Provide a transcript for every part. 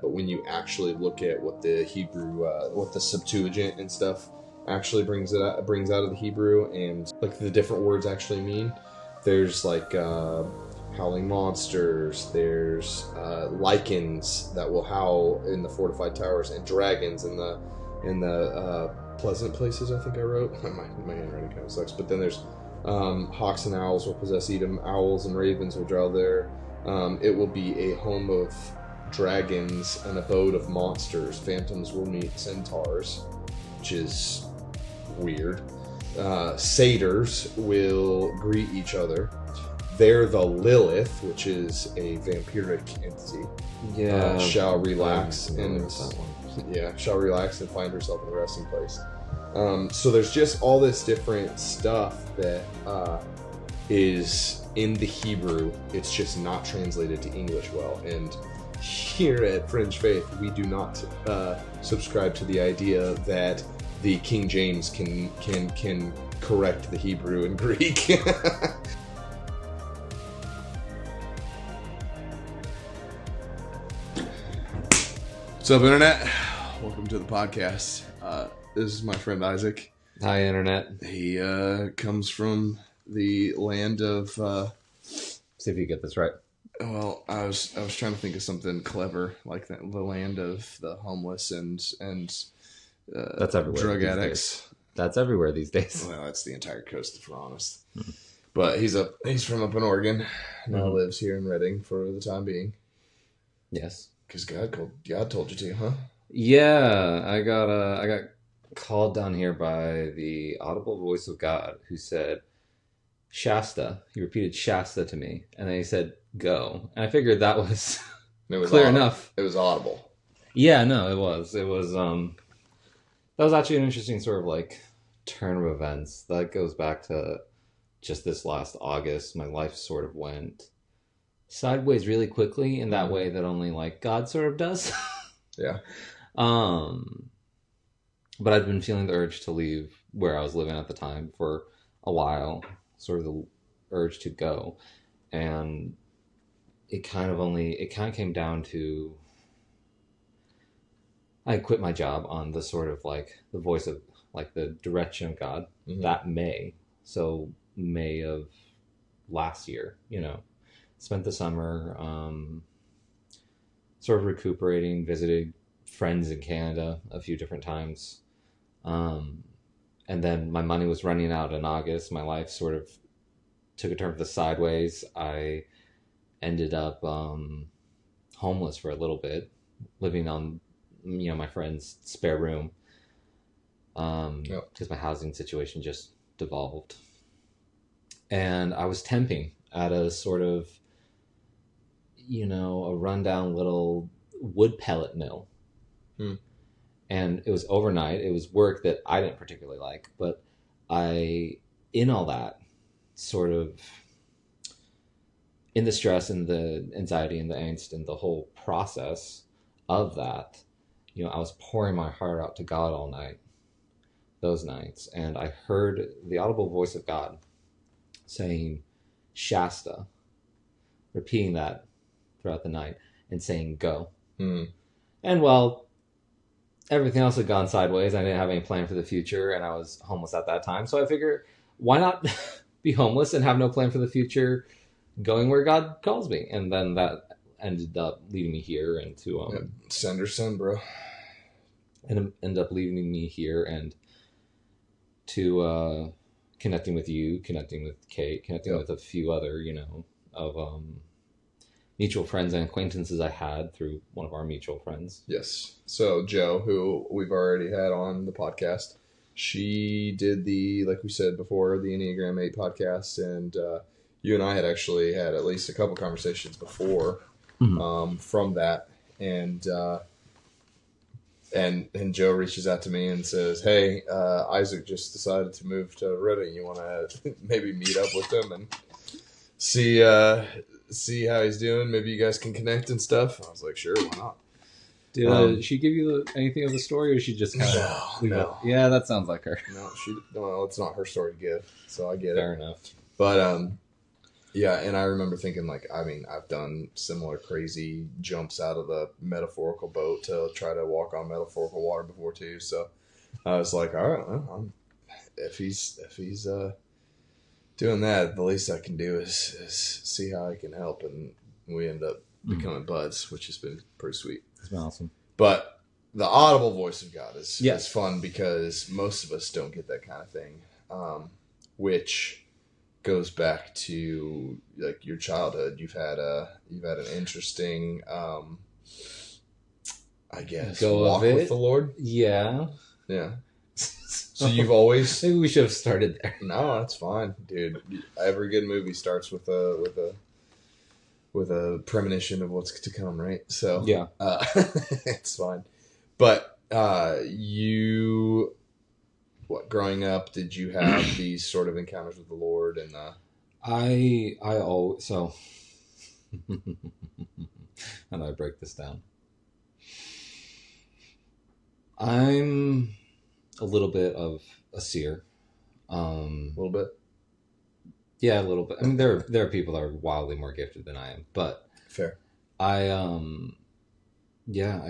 But when you actually look at what the Hebrew, what the Septuagint and stuff actually brings out of the Hebrew, and like the different words actually mean, there's like howling monsters, there's lichens that will howl in the fortified towers, and dragons in the pleasant places. I think I wrote. My handwriting kind of sucks. But then there's hawks and owls will possess Edom. Owls and ravens will dwell there. It will be a home of dragons, an abode of monsters. Phantoms will meet centaurs, which is weird. Satyrs will greet each other. There the Lilith, which is a vampiric entity, shall relax and find herself in a resting place. So there's just all this different stuff that is in the Hebrew. It's just not translated to English well. And here at Fringe Faith, we do not subscribe to the idea that the King James can correct the Hebrew and Greek. What's up, Internet? Welcome to the podcast. This is my friend Isaac. Hi, Internet. He comes from the land of... See if you get this right. Well, I was trying to think of something clever, like that, the land of the homeless and that's everywhere. Drug addicts. That's everywhere these days. Well, that's the entire coast, if we're honest. Mm-hmm. But he's from up in Oregon. Now lives here in Redding for the time being. Yes. Because God told you to, huh? Yeah, I got called down here by the audible voice of God, who said Shasta. He repeated Shasta to me, and then he said go. And I figured that was clear enough. It was audible. Yeah, no, it was. It was that was actually an interesting sort of like turn of events. That goes back to just this last August. My life sort of went sideways really quickly in that way that only like God sort of does. Yeah. But I'd been feeling the urge to leave where I was living at the time for a while, sort of the urge to go. And it kind of came down to, I quit my job on the sort of like the voice of like the direction of God that May. So May of last year, spent the summer, sort of recuperating, visited friends in Canada a few different times. And then my money was running out in August. My life sort of took a turn for the sideways. I ended up homeless for a little bit, living on, my friend's spare room. Because my housing situation just devolved. And I was temping at a sort of, a rundown little wood pellet mill. And it was overnight. It was work that I didn't particularly like, but in all that, sort of, in the stress and the anxiety and the angst and the whole process of that, I was pouring my heart out to God all night, those nights. And I heard the audible voice of God saying, Shasta, repeating that throughout the night and saying, go. And well, everything else had gone sideways. I didn't have any plan for the future, and I was homeless at that time. So I figured, why not be homeless and have no plan for the future, going where God calls me? And then that ended up leading me here and to... send or send, bro. And ended up leading me here and to connecting with you, connecting with Kate, connecting with a few other, of... mutual friends and acquaintances I had through one of our mutual friends. Yes. So Joe, who we've already had on the podcast, she did like we said before, the Enneagram 8 podcast, and you and I had actually had at least a couple conversations before from that, and Joe reaches out to me and says, "Hey, Isaac just decided to move to Redding. You want to maybe meet up with him and see how he's doing? Maybe you guys can connect and stuff." I was like, sure, why not? Did she give you anything of the story, or she just kind of leave it? Yeah, that sounds like her. No, it's not her story to give, so I get Fair enough. But Yeah, and I remember thinking, like, I mean, I've done similar crazy jumps out of the metaphorical boat to try to walk on metaphorical water before too. So I was like, all right, well, if he's doing that, the least I can do is see how I can help, and we end up becoming buds, which has been pretty sweet. It's been awesome. But the audible voice of God is Yes. fun because most of us don't get that kind of thing, which goes back to like your childhood. You've had an interesting, I guess, walk with the Lord. Yeah. Yeah. So you've always maybe we should have started there. No, that's fine, dude. Every good movie starts with a premonition of what's to come, right? So yeah, it's fine. But you, growing up, did you have these sort of encounters with the Lord? And I always so. How do I break this down? I'm a little bit of a seer. A little bit. Yeah, a little bit. I mean, there are people that are wildly more gifted than I am, but fair. I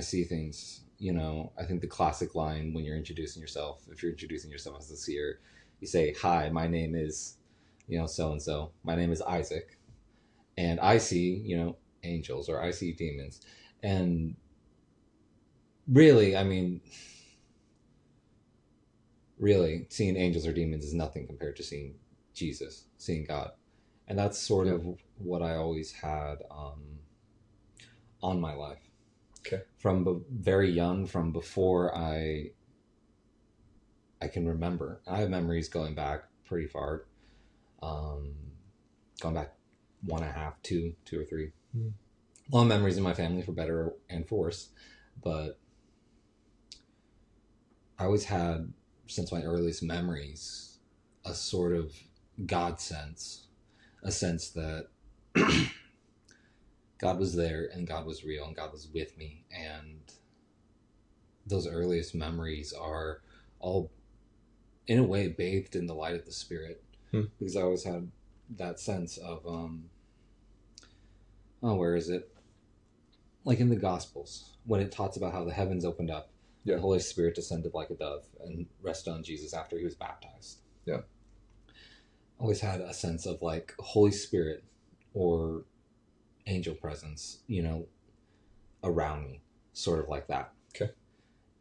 see things. You know, I think the classic line when you're introducing yourself, if you're introducing yourself as a seer, you say, "Hi, my name is, so and so. My name is Isaac, and I see, angels, or I see demons." And really, I mean, really, seeing angels or demons is nothing compared to seeing Jesus, seeing God. And that's sort of what I always had on my life. Okay. From very young, from before I can remember. I have memories going back pretty far. Going back 1.5, 2 or 3. Mm. Long memories in my family, for better and for worse. But I always had, since my earliest memories, a sort of God sense, a sense that God was there and God was real and God was with me. And those earliest memories are all, in a way, bathed in the light of the Spirit. Because I always had that sense of, where is it? Like in the Gospels, when it talks about how the heavens opened up, the Holy Spirit descended like a dove and rested on Jesus after he was baptized. Yeah. Always had a sense of like Holy Spirit or angel presence, around me, sort of like that. Okay.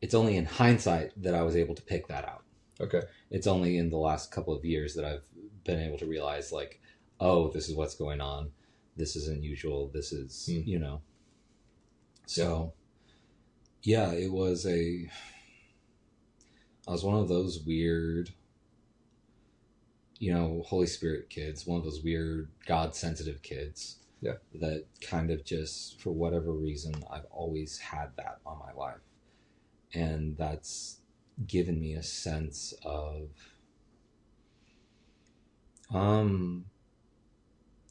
It's only in hindsight that I was able to pick that out. Okay. It's only in the last couple of years that I've been able to realize, like, oh, this is what's going on. This is unusual. This is, So, yeah, I was one of those weird, Holy Spirit kids, one of those weird God-sensitive kids. Yeah. That kind of just, for whatever reason, I've always had that on my life. And that's given me a sense of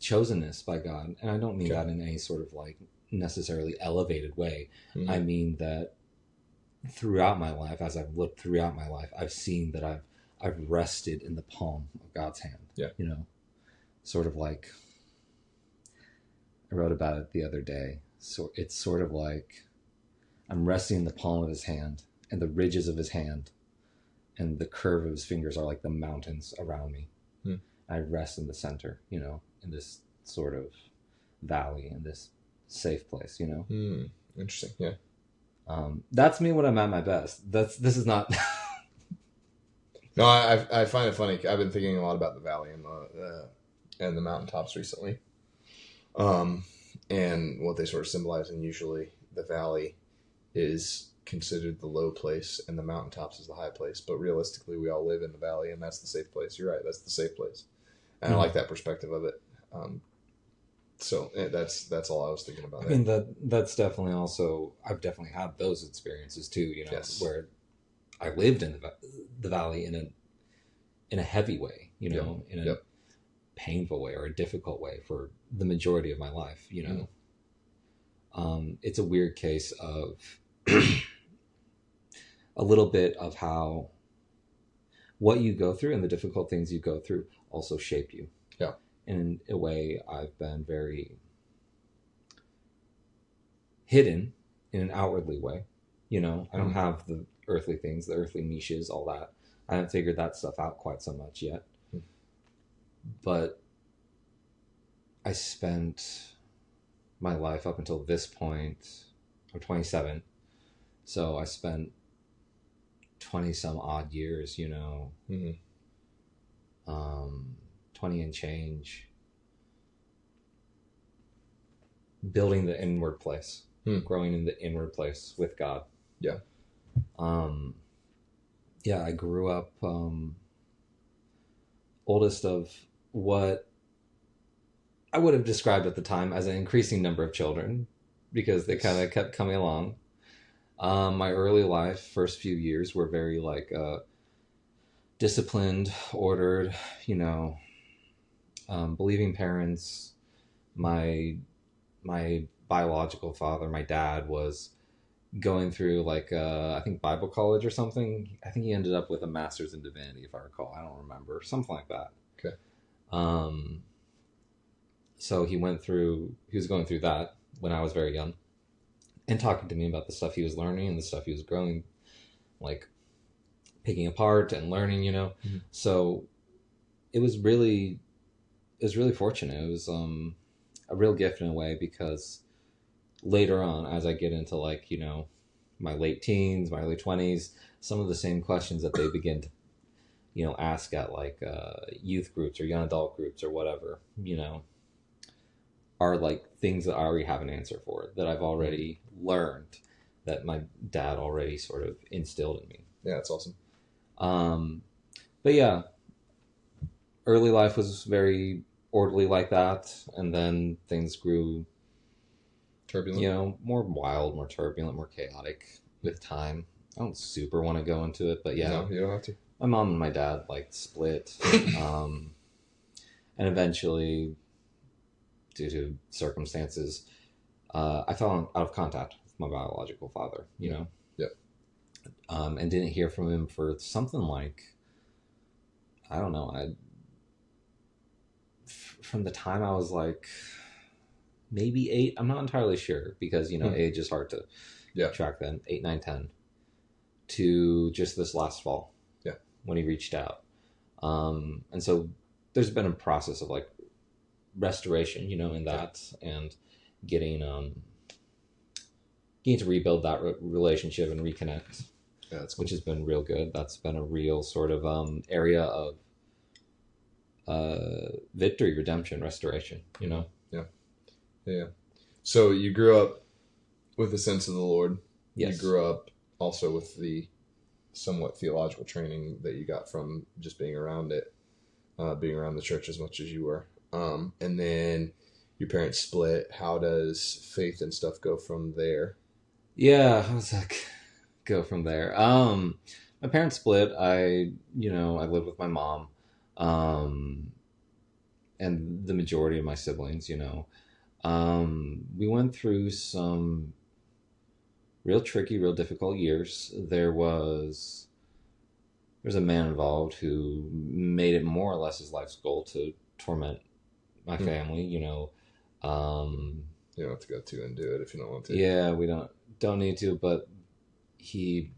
chosenness by God. And I don't mean that in any sort of like necessarily elevated way. Mm-hmm. I mean that throughout my life, as I've looked throughout my life, I've seen that I've rested in the palm of God's hand. Yeah. Sort of like, I wrote about it the other day. So it's sort of like I'm resting in the palm of his hand, and the ridges of his hand and the curve of his fingers are like the mountains around me. I rest in the center, in this sort of valley, in this safe place, Interesting. Yeah. That's me when I'm at my best. This is not. No, I find it funny. I've been thinking a lot about the valley and the mountaintops recently. And what they sort of symbolize, and usually the valley is considered the low place and the mountaintops is the high place. But realistically, we all live in the valley, and that's the safe place. You're right. That's the safe place. And I like that perspective of it. So that's all I was thinking about. I mean, that's definitely also, I've definitely had those experiences too, where I lived in the valley in a heavy way, in a painful way or a difficult way for the majority of my life, It's a weird case of a little bit of how what you go through and the difficult things you go through also shape you. Yeah. in a way, I've been very hidden in an outwardly way. You know, I don't have the earthly things, the earthly niches, all that. I haven't figured that stuff out quite so much yet. But I spent my life up until this point, I'm 27. So I spent 20 some odd years, you know, 20 and change, building the inward place, growing in the inward place with God. Yeah. Yeah, I grew up oldest of what I would have described at the time as an increasing number of children, because they kind of kept coming along. My early life, first few years, were very like disciplined, ordered, you know, believing parents. My biological father, my dad, was going through like I think Bible college or something. I think he ended up with a master's in divinity, if I recall. I don't remember, something like that. Okay. So he was going through that when I was very young, and talking to me about the stuff he was learning and the stuff he was growing, like picking apart and learning, you know. So it was really fortunate. It was a real gift in a way, because later on, as I get into like, you know, my late teens, my early 20s, some of the same questions that they begin to, you know, ask at like youth groups or young adult groups or whatever, you know, are like things that I already have an answer for, that I've already learned, that my dad already sort of instilled in me. Yeah, that's awesome. But yeah, early life was very orderly like that, and then things grew turbulent, you know, more wild, more turbulent, more chaotic with time. I don't super want to go into it, but yeah, no, you don't have to. My mom and my dad like split, and eventually, due to circumstances, I fell out of contact with my biological father, you know? Yep. And didn't hear from him for something like, I don't know, from the time I was like maybe 8, I'm not entirely sure, because, you know, age is hard to track then, 8, 9, 10, to just this last fall, when he reached out. And so there's been a process of like restoration, you know, in that, and getting to rebuild that relationship and reconnect, that's cool. Which has been real good. That's been a real sort of area of victory, redemption, restoration, you know. Yeah. So you grew up with a sense of the Lord. Yes. You grew up also with the somewhat theological training that you got from just being around it, being around the church as much as you were. And then your parents split. How does faith and stuff go from there? Yeah, how does that go from there? My parents split. I lived with my mom, and the majority of my siblings, you know. We went through some real tricky, real difficult years. There's a man involved who made it more or less his life's goal to torment my family, you know. You don't have to go too into it if you don't want to. Yeah, we don't need to, but he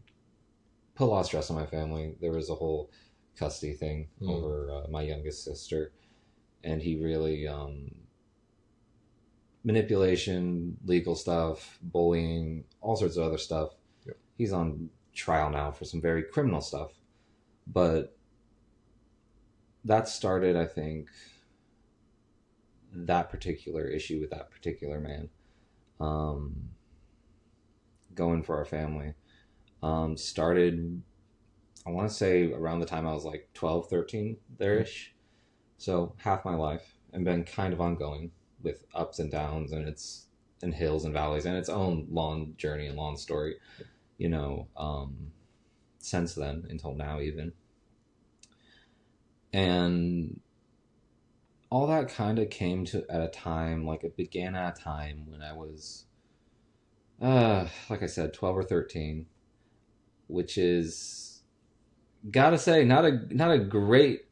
put a lot of stress on my family. There was a whole custody thing over my youngest sister, and he really manipulation, legal stuff, bullying, all sorts of other stuff. Yep. He's on trial now for some very criminal stuff, but that started, I think, that particular issue with that particular man going for our family. Started, I want to say, around the time I was like 12, 13 there-ish. So half my life, and been kind of ongoing, with ups and downs, and hills and valleys, and its own long journey and long story, you know, since then until now even. And all that kind of came to at a time, like it began at a time when I was, like I said, 12 or 13, which is, gotta say, not a great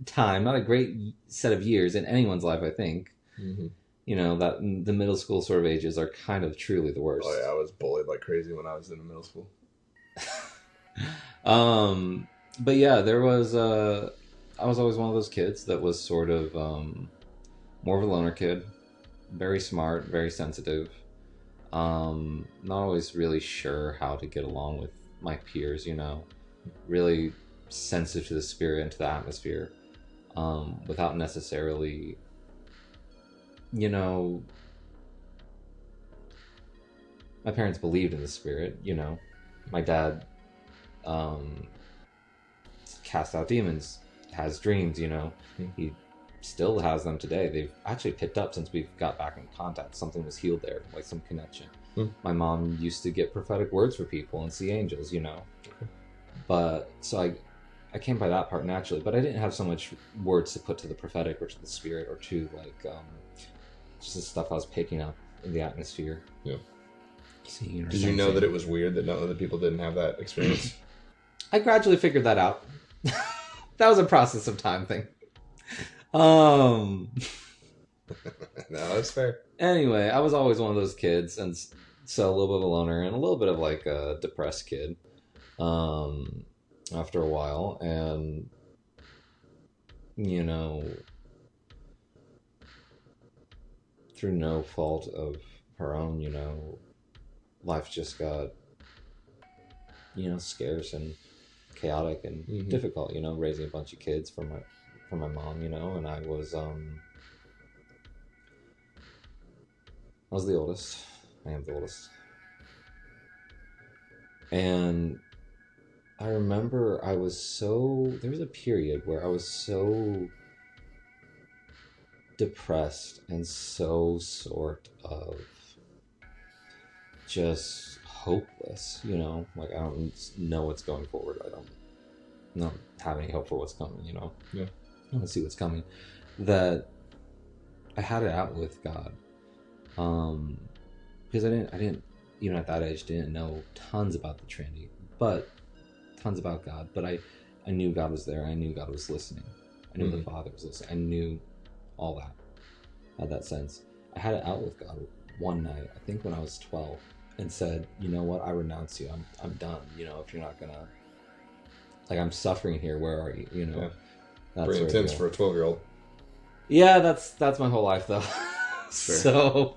time, not a great set of years in anyone's life, I think. Mm-hmm. You know, that the middle school sort of ages are kind of truly the worst. Oh yeah, I was bullied like crazy when I was in middle school. But yeah, there was I was always one of those kids that was sort of more of a loner kid, very smart, very sensitive. Not always really sure how to get along with my peers, you know, really sensitive to the spirit and to the atmosphere, without necessarily, you know, my parents believed in the spirit, you know. My dad um, cast out demons, has dreams, you know. He still has them today. They've actually picked up since we've got back in contact. Something was healed there, like some connection. My mom used to get prophetic words for people and see angels, you know. But so I came by that part naturally, but I didn't have so much words to put to the prophetic or to the spirit or to like just the stuff I was picking up in the atmosphere. Yeah. Seeing or Did you know that it was weird that none of the people didn't have that experience? I gradually figured that out. That was a process of time thing. No, that's fair. Anyway, I was always one of those kids, and so a little bit of a loner and a little bit of like a depressed kid. After a while, and you know, through no fault of her own, you know, life just got, you know, scarce and chaotic and difficult, you know, raising a bunch of kids for my mom, you know, and I was the oldest. I am the oldest. And I remember there was a period where I was so depressed and so sort of just hopeless, you know, like I don't know what's going forward. I don't have any hope for what's coming, you know. Yeah. I don't see what's coming. That I had it out with God. Because I didn't even at that age didn't know tons about the Trinity, but tons about God. But I knew God was there. I knew God was listening. I knew the Father was listening. I knew all that. I had that sense. I had it out with God one night, I think when I was 12, and said, you know what, I renounce you. I'm done. You know, if you're not gonna, like, I'm suffering here. Where are you? You know, yeah. That's pretty intense for a 12-year-old. Yeah, that's my whole life though. Sure. So,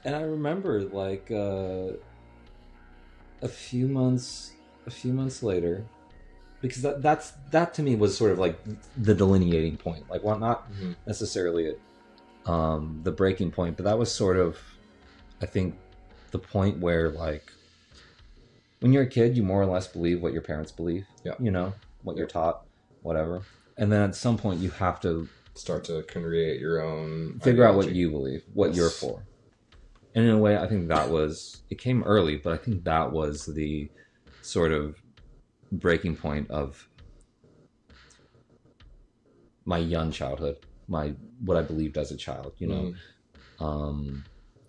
and I remember like a few months later, because that to me was sort of like the delineating point. Like, well, not necessarily the breaking point, but that was sort of, I think, the point where, like, when you're a kid, you more or less believe what your parents believe. Yeah. You know, what you're taught, whatever. And then at some point you have to start to create your own figure out what you believe, what you're for. And in a way, I think it came early, but I think that was the sort of breaking point of my young childhood, what I believed as a child, you know,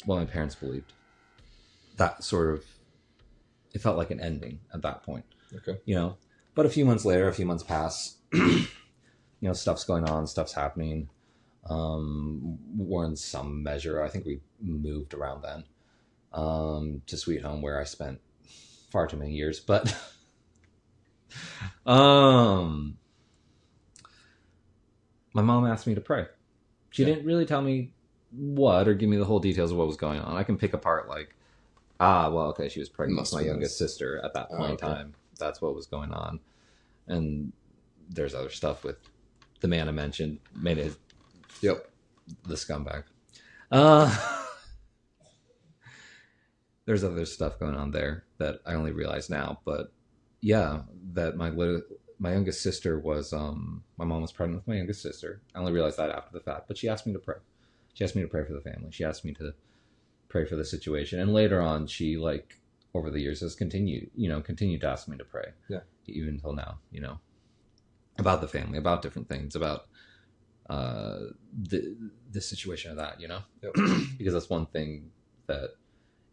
what my parents believed. That sort of, it felt like an ending at that point. Okay. You know, but a few months later, a few months pass, you know, stuff's going on, stuff's happening. We're in some measure, I think we moved around then, to Sweet Home, where I spent far too many years, but, my mom asked me to pray. She didn't really tell me what, or give me the whole details of what was going on. I can pick apart, like, well, okay, she was pregnant with my youngest sister at that point in time. That's what was going on. And there's other stuff with the man I mentioned, the scumbag. There's other stuff going on there that I only realize now, but yeah, that my youngest sister was, my mom was pregnant with my youngest sister. I only realized that after the fact, but she asked me to pray. She asked me to pray for the family. She asked me to pray for the situation. And later on, she, like, over the years has continued to ask me to pray. Yeah. Even until now, you know, about the family, about different things, about the situation of that, you know. Yep. Because that's one thing that,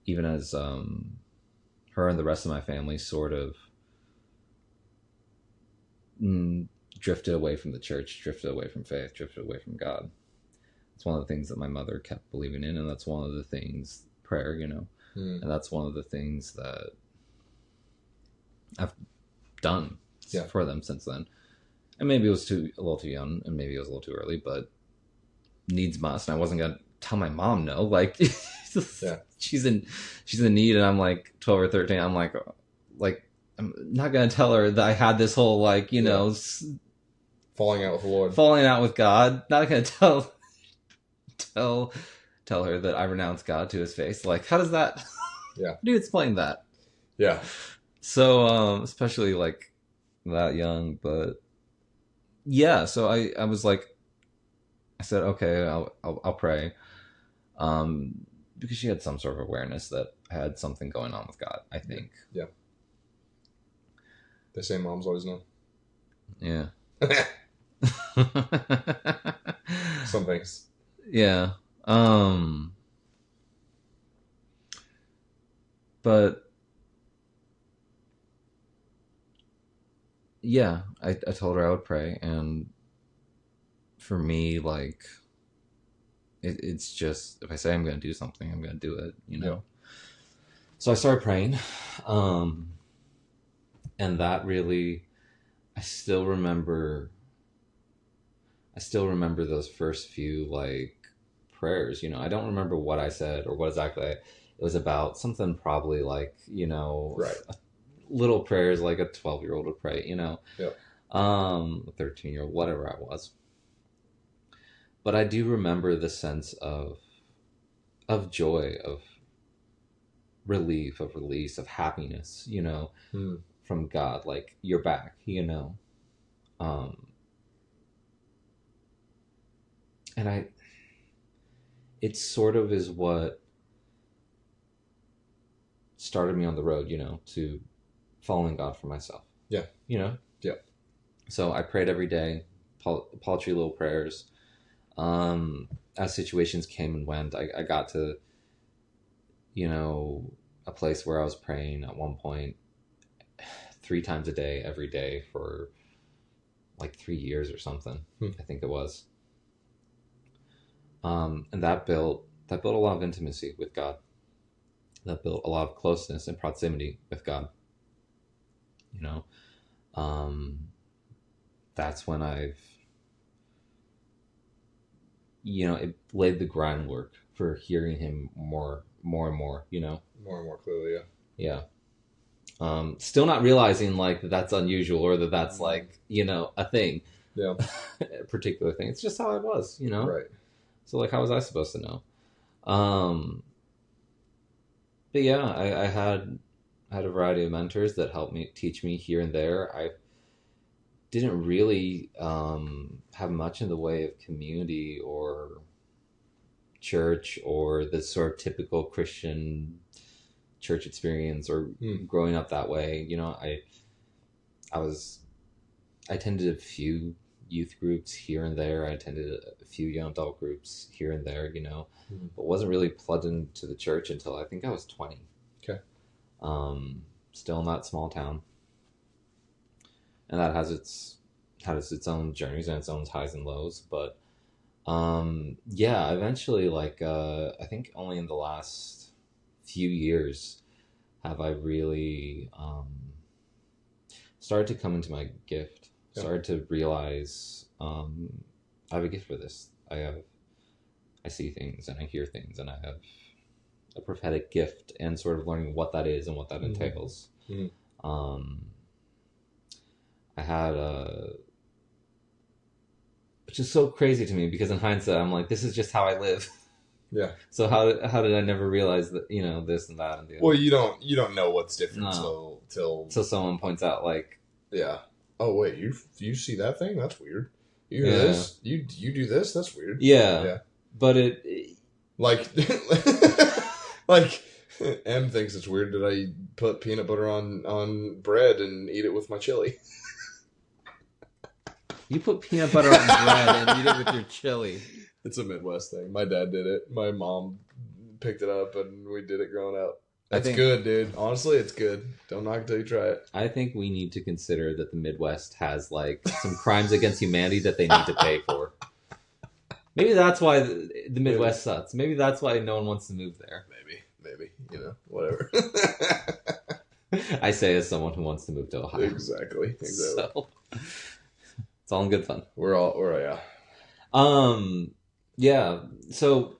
even as her and the rest of my family sort of drifted away from the church, drifted away from faith, drifted away from God. It's one of the things that my mother kept believing in, and that's one of the things, prayer, and that's one of the things that I've done for them since then. And maybe it was a little too young, and maybe it was a little too early, but needs must. And I wasn't gonna tell my mom no. Like, she's in need, and I'm like 12 or 13. I'm like I'm not gonna tell her that I had this whole falling out with the Lord, falling out with God. Not gonna tell her that I renounced God to his face. Like, how does that? Yeah. How do you explain that? Yeah. So, especially like that young, but yeah. So I was like, I said, okay, I'll pray, because she had some sort of awareness that I had something going on with God, I think. Yeah. They say moms always know. Yeah. Some things. Yeah. But yeah, I told her I would pray, and for me, like, it's just, if I say I'm going to do something, I'm going to do it, Yeah. So I started praying, and that really, I still remember those first few, like, prayers. I don't remember what I said or what exactly it was about. Something probably like, right, little prayers like a 12-year-old would pray, Yeah. a 13-year-old, whatever I was. But I do remember the sense of joy, of relief, of release, of happiness, from God. Like, you're back, and it sort of is what started me on the road, to following God for myself. Yeah. Yeah. So I prayed every day, paltry little prayers. As situations came and went, I got to, a place where I was praying at one point 3 times a day, every day for like 3 years or something. I think it was. And that built a lot of intimacy with God. That built a lot of closeness and proximity with God. That's when it laid the groundwork for hearing him more and more, More and more clearly, yeah. Still not realizing like that's unusual or that's like, a thing. Yeah. A particular thing. It's just how I was, Right. So like, how was I supposed to know? But yeah, I had a variety of mentors that helped me, teach me here and there. I didn't really have much in the way of community or church or the sort of typical Christian church experience or growing up that way. I attended a few youth groups here and there. I attended a few young adult groups here and there, but wasn't really plugged into the church until I think I was 20. Okay. Still in that small town. And that has its own journeys and its own highs and lows. But yeah, eventually, like, I think only in the last few years have I really started to come into my gift. Started to realize I have a gift for this. I see things and I hear things, and I have a prophetic gift, and sort of learning what that is and what that entails. I had which is so crazy to me, because in hindsight I'm like, this is just how I live. Yeah. So how did I never realize that, this and that and the other? Well, you don't know what's different till someone points out, like, yeah. Oh wait, you see that thing? That's weird. You do this? You do this? That's weird. Yeah. Yeah. But it like like M thinks it's weird that I put peanut butter on bread and eat it with my chili. You put peanut butter on bread and eat it with your chili. It's a Midwest thing. My dad did it. My mom picked it up, and we did it growing up. That's good, dude. Honestly, it's good. Don't knock it till you try it. I think we need to consider that the Midwest has like some crimes against humanity that they need to pay for. Maybe that's why the Midwest sucks. Maybe that's why no one wants to move there. Maybe, whatever. I say as someone who wants to move to Ohio. Exactly. So, it's all in good fun. Yeah. Yeah. So,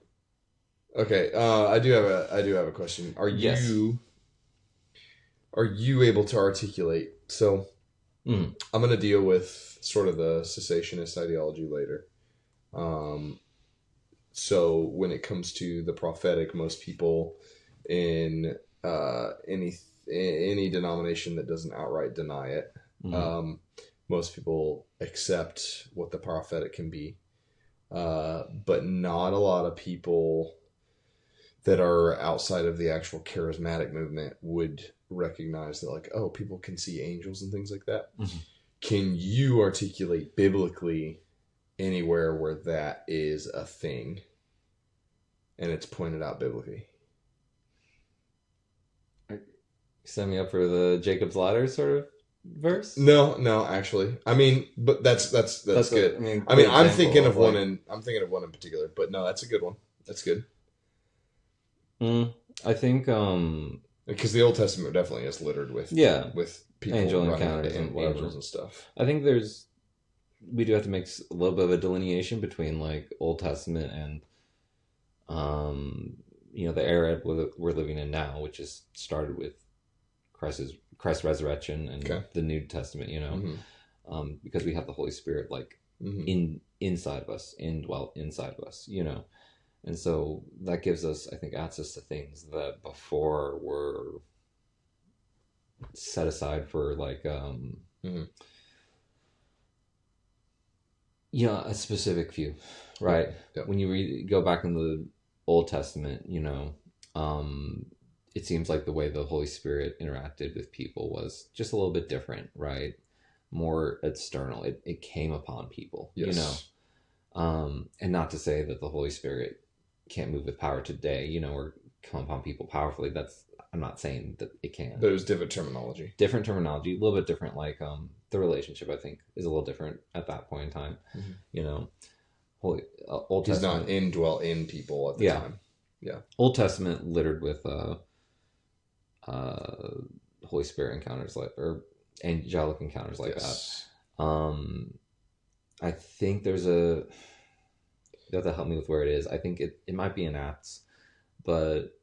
okay. I do have a question. Are you able to articulate? So, I'm going to deal with sort of the cessationist ideology later. So when it comes to the prophetic, most people in any denomination that doesn't outright deny it, most people accept what the prophetic can be, but not a lot of people that are outside of the actual charismatic movement would recognize that, like, oh, people can see angels and things like that. Can you articulate biblically anywhere where that is a thing and it's pointed out biblically? Set me up for the Jacob's Ladder sort of verse? No, actually. I mean, but that's good. I'm thinking of one in particular, but no, that's a good one. That's good. I think because the Old Testament definitely is littered with people angel encounters and angels and stuff. I think we do have to make a little bit of a delineation between like Old Testament and the era we're living in now, which is started with Christ's resurrection and the New Testament, because we have the Holy Spirit like inside of us, indwelt inside of us, and so that gives us, I think, access to things that before were set aside for like a specific few, right? Yep. When you go back in the Old Testament, it seems like the way the Holy Spirit interacted with people was just a little bit different, right? More external. It came upon people, and not to say that the Holy Spirit can't move with power today, or come upon people powerfully. I'm not saying that it can. But it was different terminology. Different terminology, a little bit different. Like the relationship, I think, is a little different at that point in time. Old Testament. He's not indwelt in people at the time. Yeah. Old Testament littered with Holy Spirit encounters or angelic encounters like that. I think there's you have to help me with where it is. I think it might be in Acts, but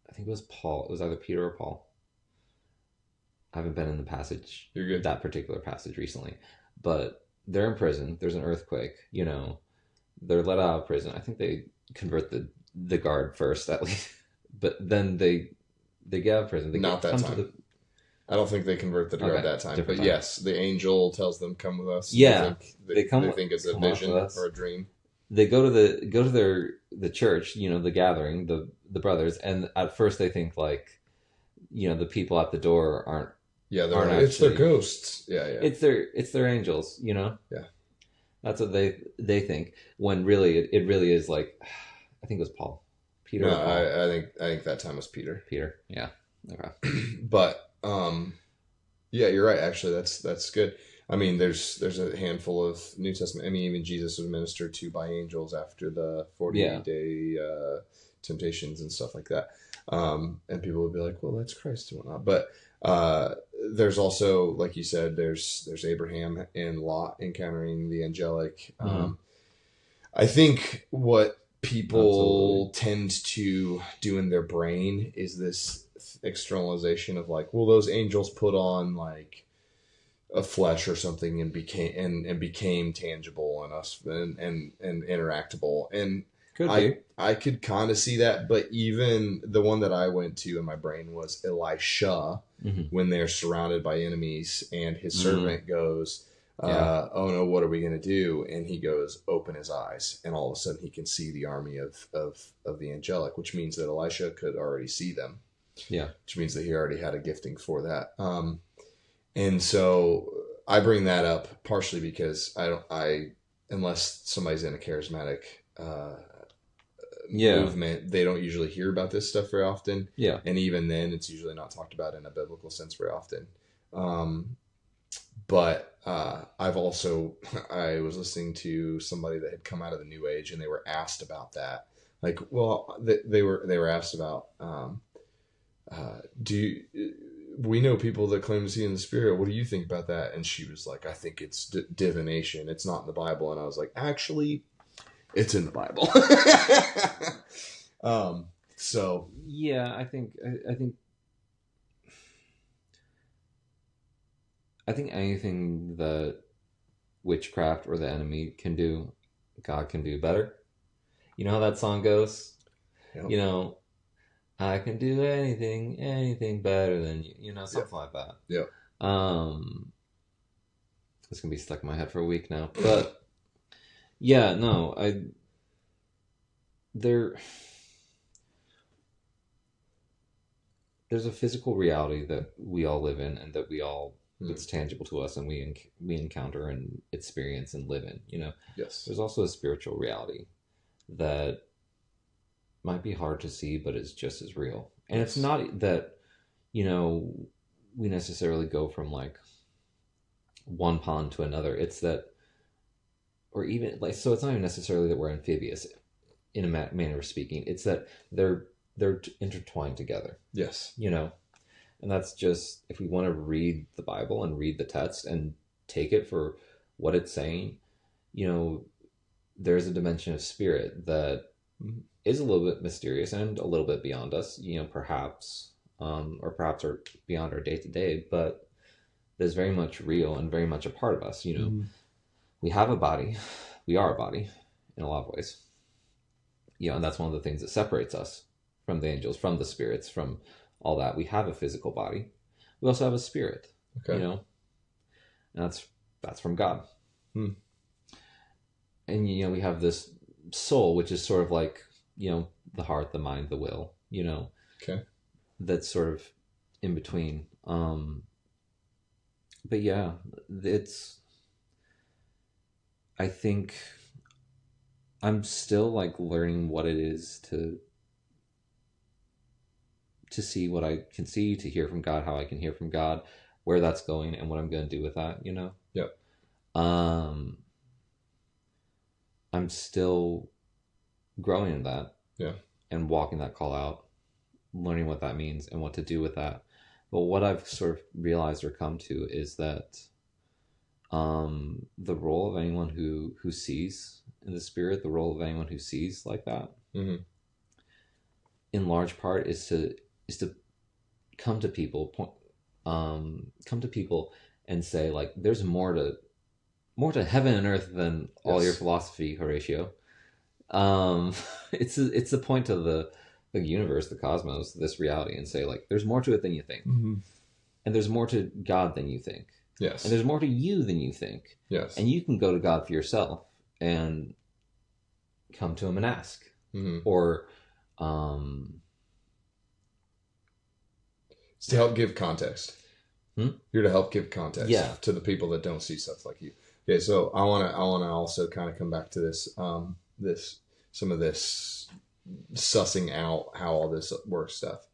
I think it was Paul. It was either Peter or Paul. I haven't been in the passage. You're good. That particular passage recently, but they're in prison. There's an earthquake. They're let out of prison. I think they convert the guard first, at least, but then they get out of prison. Not that time. I don't think they convert the guard that time. But yes, the angel tells them, "Come with us." Yeah, they think it's a vision or a dream. They go to the church, the gathering, the brothers, and at first they think like, the people at the door aren't. Yeah, it's their ghosts. Yeah. It's their angels. Yeah. That's what they think. When really it really is like, I think it was Paul. Peter. No, I think that time was Peter. Yeah. Okay. But yeah, you're right. Actually, that's good. I mean, there's a handful of New Testament. I mean, even Jesus was ministered to by angels after the 40-day temptations and stuff like that. And people would be like, "Well, that's Christ and whatnot." But there's also, like you said, there's Abraham and Lot encountering the angelic. I think what people tend to do in their brain is this externalization of like, well, those angels put on like a flesh or something and became tangible and us and interactable. And I could kind of see that, but even the one that I went to in my brain was Elisha when they're surrounded by enemies and his servant goes, "Oh no, what are we going to do?" And he goes, "Open his eyes." And all of a sudden he can see the army of the angelic, which means that Elisha could already see them. Yeah. Which means that he already had a gifting for that. And so I bring that up partially because unless somebody's in a charismatic movement, they don't usually hear about this stuff very often. Yeah. And even then, it's usually not talked about in a biblical sense very often. But I was listening to somebody that had come out of the New Age, and they were asked about that. Like, well, they were asked about, we know people that claim to see in the spirit. What do you think about that? And she was like, I think it's divination. It's not in the Bible. And I was like, actually, it's in the Bible. So yeah, I think anything that witchcraft or the enemy can do, God can do better. You know how that song goes? Yep. You know, I can do anything better than you. You know, something like that. Yeah. It's gonna be stuck in my head for a week now. But yeah, no, there's a physical reality that we all live in, and that we all it's tangible to us, and we encounter and experience and live in. You know, yes. There's also a spiritual reality that might be hard to see, but it's just as real. And yes. It's not that, you know, we necessarily go from like one pond to another. It's that, or even like, so it's not even necessarily that we're amphibious in a manner of speaking. It's that they're intertwined together. Yes. You know, and that's just, if we want to read the Bible and read the text and take it for what it's saying, you know, there's a dimension of spirit that is a little bit mysterious and a little bit beyond us, you know, perhaps, or perhaps are beyond our day to day, but is very much real and very much a part of us. You know, we have a body, we are a body in a lot of ways, you know, and that's one of the things that separates us from the angels, from the spirits, from all that. We have a physical body. We also have a spirit, you know, and that's from God. And, you know, we have this soul, which is sort of like, you know, the heart, the mind, the will, you know, that's sort of in between. But yeah, I think I'm still like learning what it is to see what I can see, to hear from God, how I can hear from God, where that's going, and what I'm going to do with that, you know? Yep. I'm still growing in that. Yeah. And walking that call out, learning what that means and what to do with that. But what I've sort of realized or come to is that the role of anyone who sees in the spirit, the role of anyone who sees like that, in large part is to come to people, and say, like, there's more to heaven and earth than all your philosophy, Horatio. It's the point of the universe, the cosmos, this reality, and say, like, there's more to it than you think, and there's more to God than you think, and there's more to you than you think, and you can go to God for yourself and come to Him and ask, or it's to help give context. You're to help give context to the people that don't see stuff like you. Okay, so I want to also kind of come back to this, some of this sussing out how all this works stuff.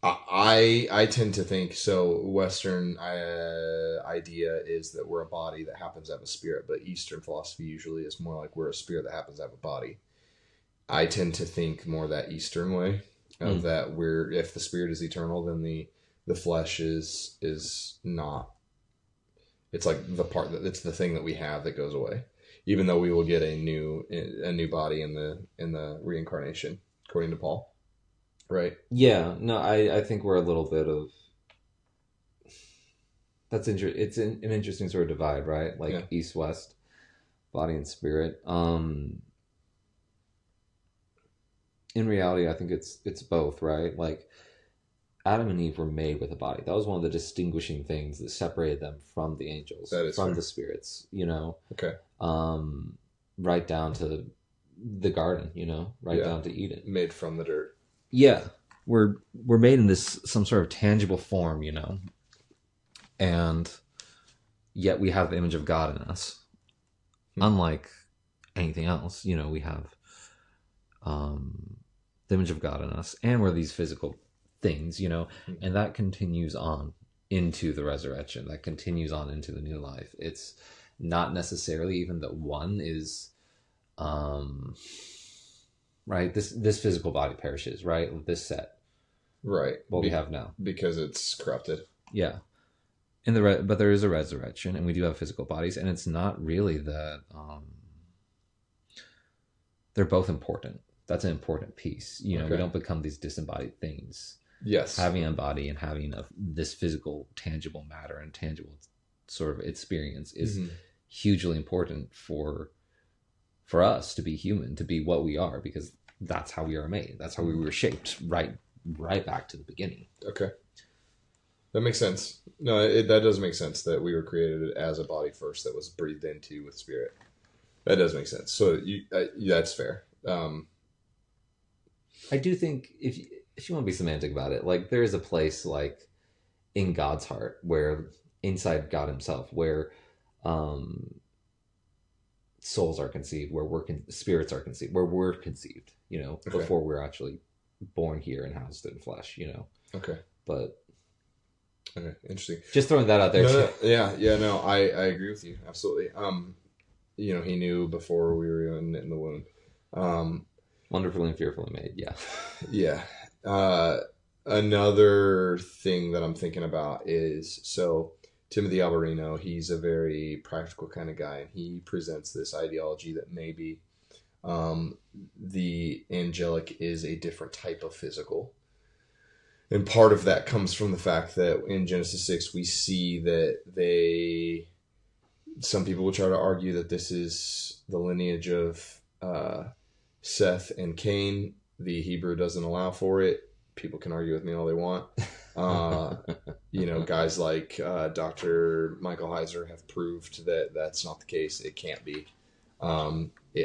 I tend to think, so Western idea is that we're a body that happens to have a spirit, but Eastern philosophy usually is more like we're a spirit that happens to have a body. I tend to think more that Eastern way of that if the spirit is eternal, then the flesh is not. It's like the part that it's the thing that we have that goes away, even though we will get a new body in the reincarnation, according to Paul. Right? Yeah. No, I think we're a little bit of. It's an interesting sort of divide, right? Like East West, body and spirit. In reality, I think it's both, right? Like, Adam and Eve were made with a body. That was one of the distinguishing things that separated them from the angels, from the spirits, you know? Okay. Right down to the garden, you know? Down to Eden. Made from the dirt. Yeah. We're made in some sort of tangible form, you know? And yet we have the image of God in us. Unlike anything else. You know, we have um, the image of God in us, and we're these physical things, you know, and that continues on into the resurrection, that continues on into the new life. It's not necessarily even that one is um right, this physical body perishes, right, this set, Right. what we have now, Because it's corrupted. yeah, in the but there is a resurrection, and we do have physical bodies, and it's not really that they're both important. That's an important piece. You know, we don't become these disembodied things. Yes. Having a body and having this physical, tangible matter and tangible sort of experience is hugely important for us to be human, to be what we are, because that's how we are made. That's how we were shaped, right back to the beginning. Okay. That makes sense. No, that does make sense that we were created as a body first that was breathed into with spirit. That does make sense. So that's fair. I do think if you want to be semantic about it, like there is a place like in God's heart, where inside God himself, where souls are conceived, where spirits are conceived, where we're conceived, you know, before we're actually born here and housed in flesh, you know. Okay. But okay, interesting. Just throwing that out there. No, no, I agree with you absolutely. You know, he knew before we were in the womb. Wonderfully and fearfully made. Yeah. Yeah. Another thing that I'm thinking about is, so Timothy Alberino, he's a very practical kind of guy, and he presents this ideology that maybe the angelic is a different type of physical. And part of that comes from the fact that in Genesis 6, we see that some people will try to argue that this is the lineage of Seth and Cain. The Hebrew doesn't allow for it. People can argue with me all they want. You know, guys like Dr. Michael Heiser have proved that that's not the case. It can't be. The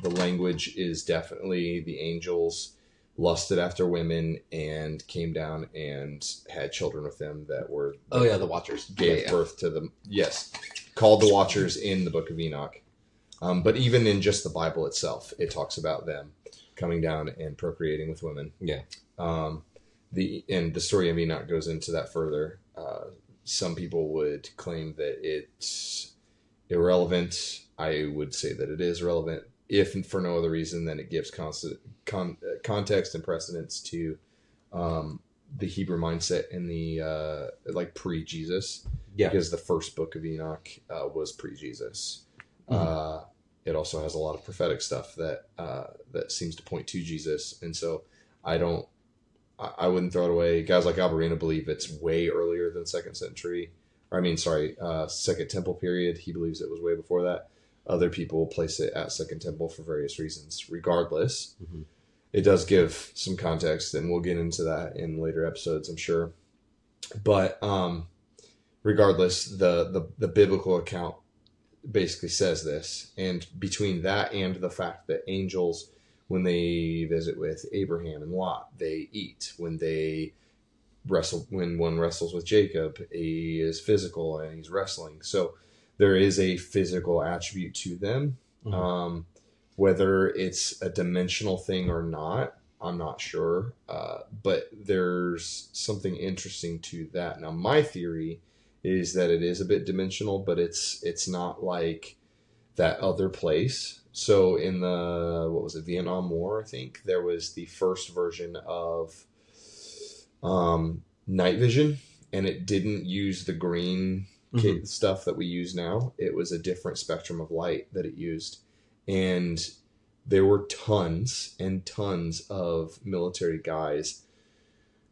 language is definitely the angels lusted after women and came down and had children with them that were the Watchers gave birth to them. Yes, called the Watchers in the Book of Enoch. But even in just the Bible itself, it talks about them coming down and procreating with women. Yeah. And the story of Enoch goes into that further. Some people would claim that it's irrelevant. I would say that it is relevant, if for no other reason than it gives context and precedence to the Hebrew mindset in the like pre-Jesus. Yeah. Because the first book of Enoch was pre-Jesus. It also has a lot of prophetic stuff that seems to point to Jesus, and so I wouldn't throw it away. Guys like Alberino believe it's way earlier than Second Temple period. He believes it was way before that. Other people place it at Second Temple for various reasons. Regardless, it does give some context, and we'll get into that in later episodes, I'm sure. But regardless, the biblical account basically says this, and between that and the fact that angels, when they visit with Abraham and Lot, they eat. When one wrestles with Jacob, he is physical and he's wrestling. So there is a physical attribute to them. Whether it's a dimensional thing or not, I'm not sure. But there's something interesting to that. Now, my theory is that it is a bit dimensional, but it's not like that other place. So in the Vietnam War, I think there was the first version of night vision, and it didn't use the green stuff that we use now. It was a different spectrum of light that it used, and there were tons and tons of military guys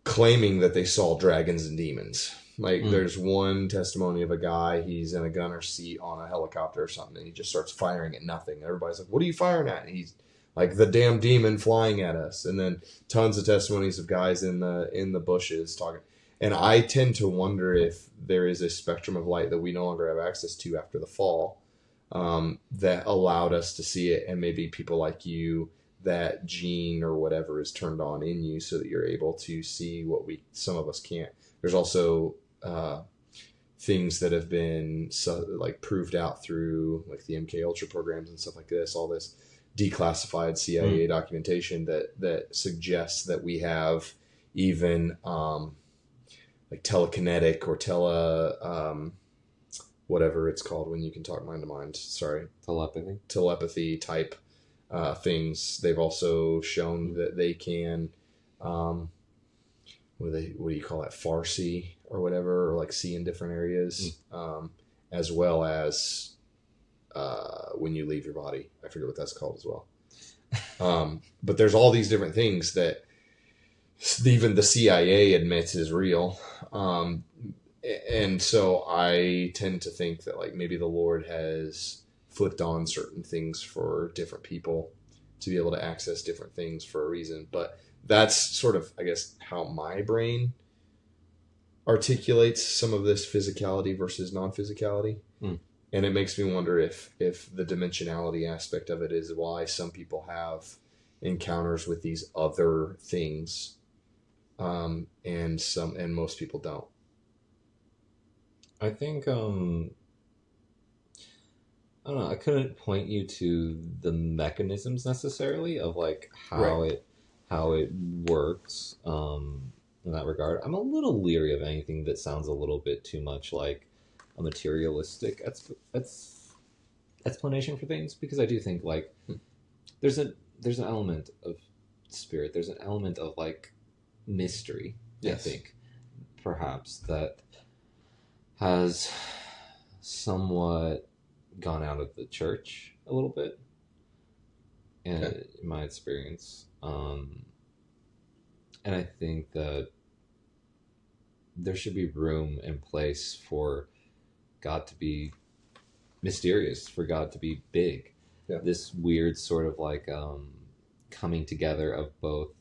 claiming that they saw dragons and demons. Like, there's one testimony of a guy, he's in a gunner's seat on a helicopter or something, and he just starts firing at nothing. Everybody's like, what are you firing at? And he's like, the damn demon flying at us. And then tons of testimonies of guys in the bushes talking. And I tend to wonder if there is a spectrum of light that we no longer have access to after the fall, that allowed us to see it, and maybe people like you, that gene or whatever is turned on in you so that you're able to see what some of us can't. There's also things that have been like proved out through like the MK Ultra programs and stuff like this, all this declassified CIA documentation that suggests that we have even like telekinetic or whatever it's called when you can talk mind to mind. Sorry, telepathy type things. They've also shown that they can, what do you call that? Farsi or whatever, or like see in different areas, as well as when you leave your body. I forget what that's called as well. But there's all these different things that even the CIA admits is real. And so I tend to think that like maybe the Lord has flipped on certain things for different people to be able to access different things for a reason. But that's sort of, I guess, how my brain articulates some of this physicality versus non-physicality. And it makes me wonder if the dimensionality aspect of it is why some people have encounters with these other things, and most people don't. I think I don't know. I couldn't point you to the mechanisms necessarily of like how it works in that regard. I'm a little leery of anything that sounds a little bit too much like a materialistic explanation for things, because I do think like there's an element of spirit. There's an element of like mystery. Yes. I think perhaps that has somewhat gone out of the church a little bit, in my experience. And I think that there should be room and place for God to be mysterious, for God to be big. Yeah. This weird sort of like coming together of both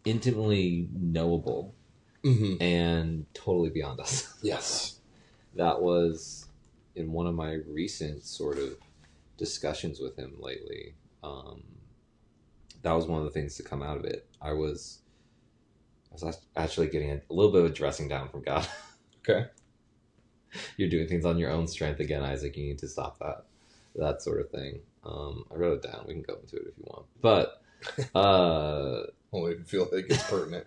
intimately knowable and totally beyond us. Yes. That was in one of my recent sort of discussions with him lately. That was one of the things to come out of it. I was actually getting a little bit of a dressing down from God. Okay. You're doing things on your own strength again, Isaac. You need to stop that sort of thing. I wrote it down. We can go into it if you want. But only if you feel like it's pertinent.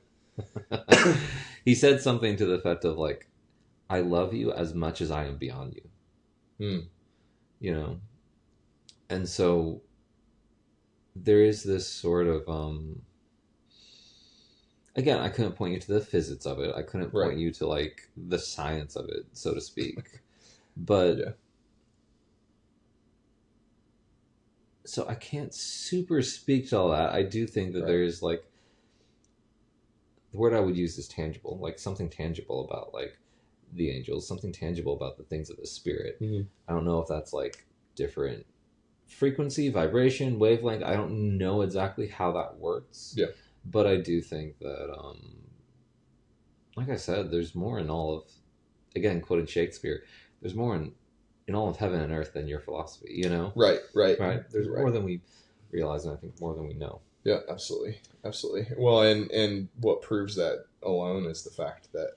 He said something to the effect of like, I love you as much as I am beyond you. You know? And so there is this sort of again, I couldn't point you to the physics of it. I couldn't point you to like the science of it, so to speak. But so I can't super speak to all that. I do think that there's like, the word I would use is tangible, like something tangible about like the angels, something tangible about the things of the spirit. I don't know if that's like different frequency, vibration, wavelength. I don't know exactly how that works. Yeah. But I do think that, like I said, there's more in all of, again, quoting Shakespeare, there's more in all of heaven and earth than your philosophy, you know? Right. There's more than we realize, and I think more than we know. Yeah, absolutely. Well, and what proves that alone is the fact that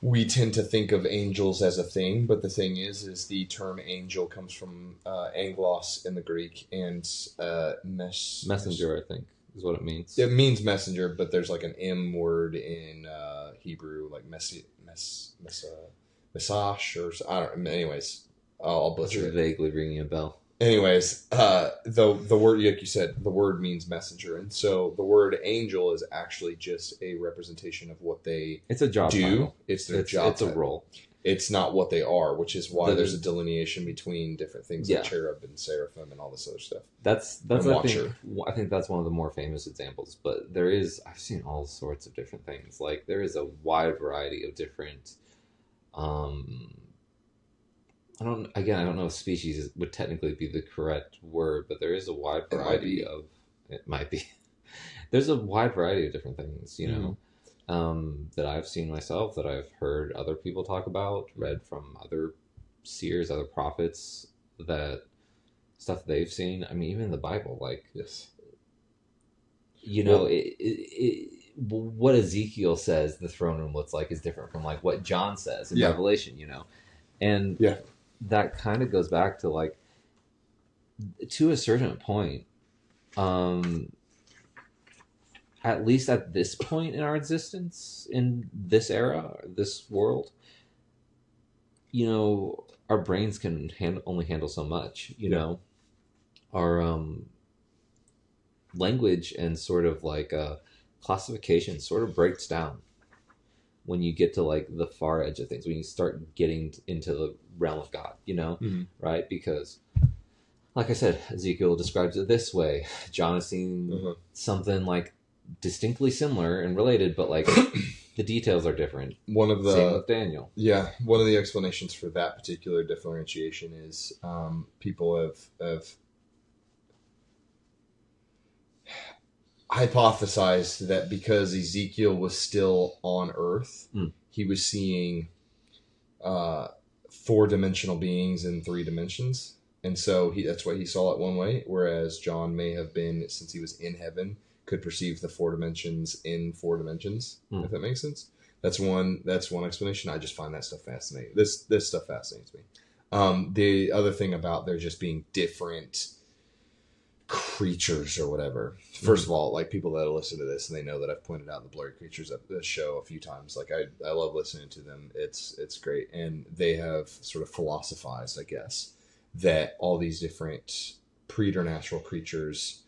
we tend to think of angels as a thing, but the thing is the term angel comes from anglos in the Greek, and messenger, I think, is what it means. It means messenger, but there's like an M word in Hebrew, like message, or I don't know. Anyways, I'll butcher it. Vaguely ringing a bell. Anyways, the word, like you said, the word means messenger, and so the word angel is actually just a representation of what they it's a job do. Title. It's their job. It's a role. It's not what they are, which is why there's a delineation between different things like cherub and seraphim and all this other stuff. That's I think that's one of the more famous examples. But I've seen all sorts of different things. Like there is a wide variety of different. I don't know if species would technically be the correct word, but there is a wide variety of. It might be. There's a wide variety of different things, you know, that I've seen myself, that I've heard other people talk about, read from other seers, other prophets, that stuff they've seen. I mean, even in the Bible, like, yes, you know, what Ezekiel says the throne room looks like is different from like what John says in Yeah. Revelation, and Yeah. that kind of goes back to like to a certain point, at least at this point in our existence in this era, this world, our brains can only handle so much, our language and sort of like classification sort of breaks down when you get to like the far edge of things, when you start getting into the realm of God, right? Because like I said, Ezekiel describes it this way. John is seeing something like distinctly similar and related, but like the details are different. Same with Daniel. Yeah, one of the explanations for that particular differentiation is people have hypothesized that because Ezekiel was still on Earth, he was seeing 4-dimensional beings in 3 dimensions. And so that's why he saw it one way, whereas John may have been, since he was in heaven, could perceive the 4 dimensions in 4 dimensions, if that makes sense. That's one explanation. I just find that stuff fascinating. This stuff fascinates me. The other thing about there just being different creatures or whatever. First of all, like people that listen to this and they know that I've pointed out the blurry creatures of the show a few times. Like I love listening to them. It's great. And they have sort of philosophized, I guess, that all these different preternatural creatures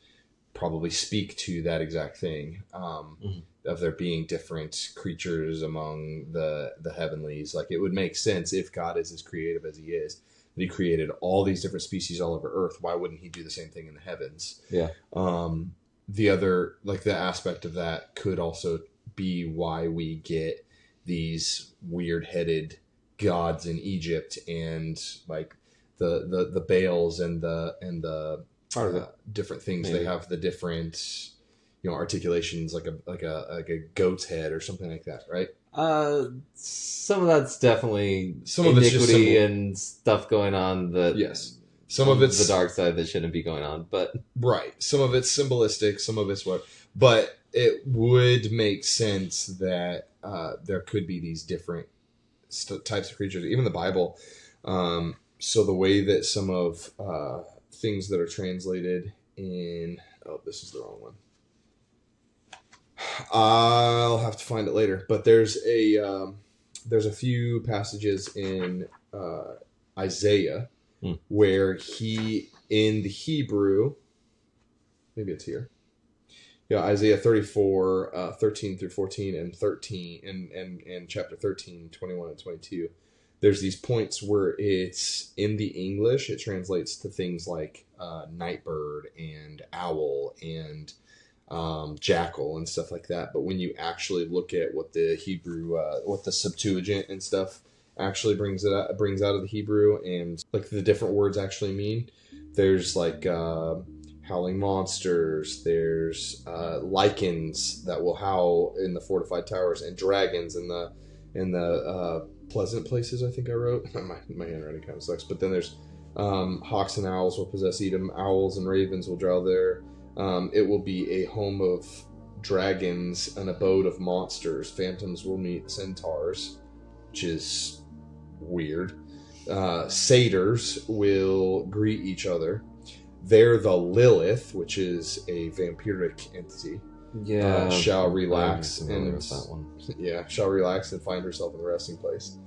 probably speak to that exact thing, of there being different creatures among the heavenlies. Like it would make sense if God is as creative as he is, that he created all these different species all over Earth. Why wouldn't he do the same thing in the heavens? Yeah. The other, like the aspect of that could also be why we get these weird-headed gods in Egypt and like the Baals and the different things. Maybe. They have the different articulations, like a goat's head or something like that, right? Some of that's definitely some of iniquity and stuff going on that some of it's the dark side that shouldn't be going on, but right. Some of it's symbolistic, some of it's but it would make sense that there could be these different types of creatures, even the Bible. So the way that some of things that are translated in this is the wrong one. I'll have to find it later, but there's a few passages in Isaiah where he, in the Hebrew, maybe it's here. Yeah, Isaiah 34, 13 through 14 and 13 and chapter 13, 21 and 22. There's these points where it's in the English, it translates to things like nightbird and owl and jackal and stuff like that. But when you actually look at what the Hebrew, what the Septuagint and stuff actually brings out of the Hebrew, and like the different words actually mean, there's like howling monsters, there's lichens that will howl in the fortified towers, and dragons in the pleasant places. I think I wrote. My handwriting kind of sucks. But then there's hawks and owls will possess Edom, owls and ravens will dwell there. It will be a home of dragons, an abode of monsters. Phantoms will meet centaurs, which is weird. Satyrs will greet each other. There the Lilith, which is a vampiric entity, shall relax and shall relax and find herself in the resting place.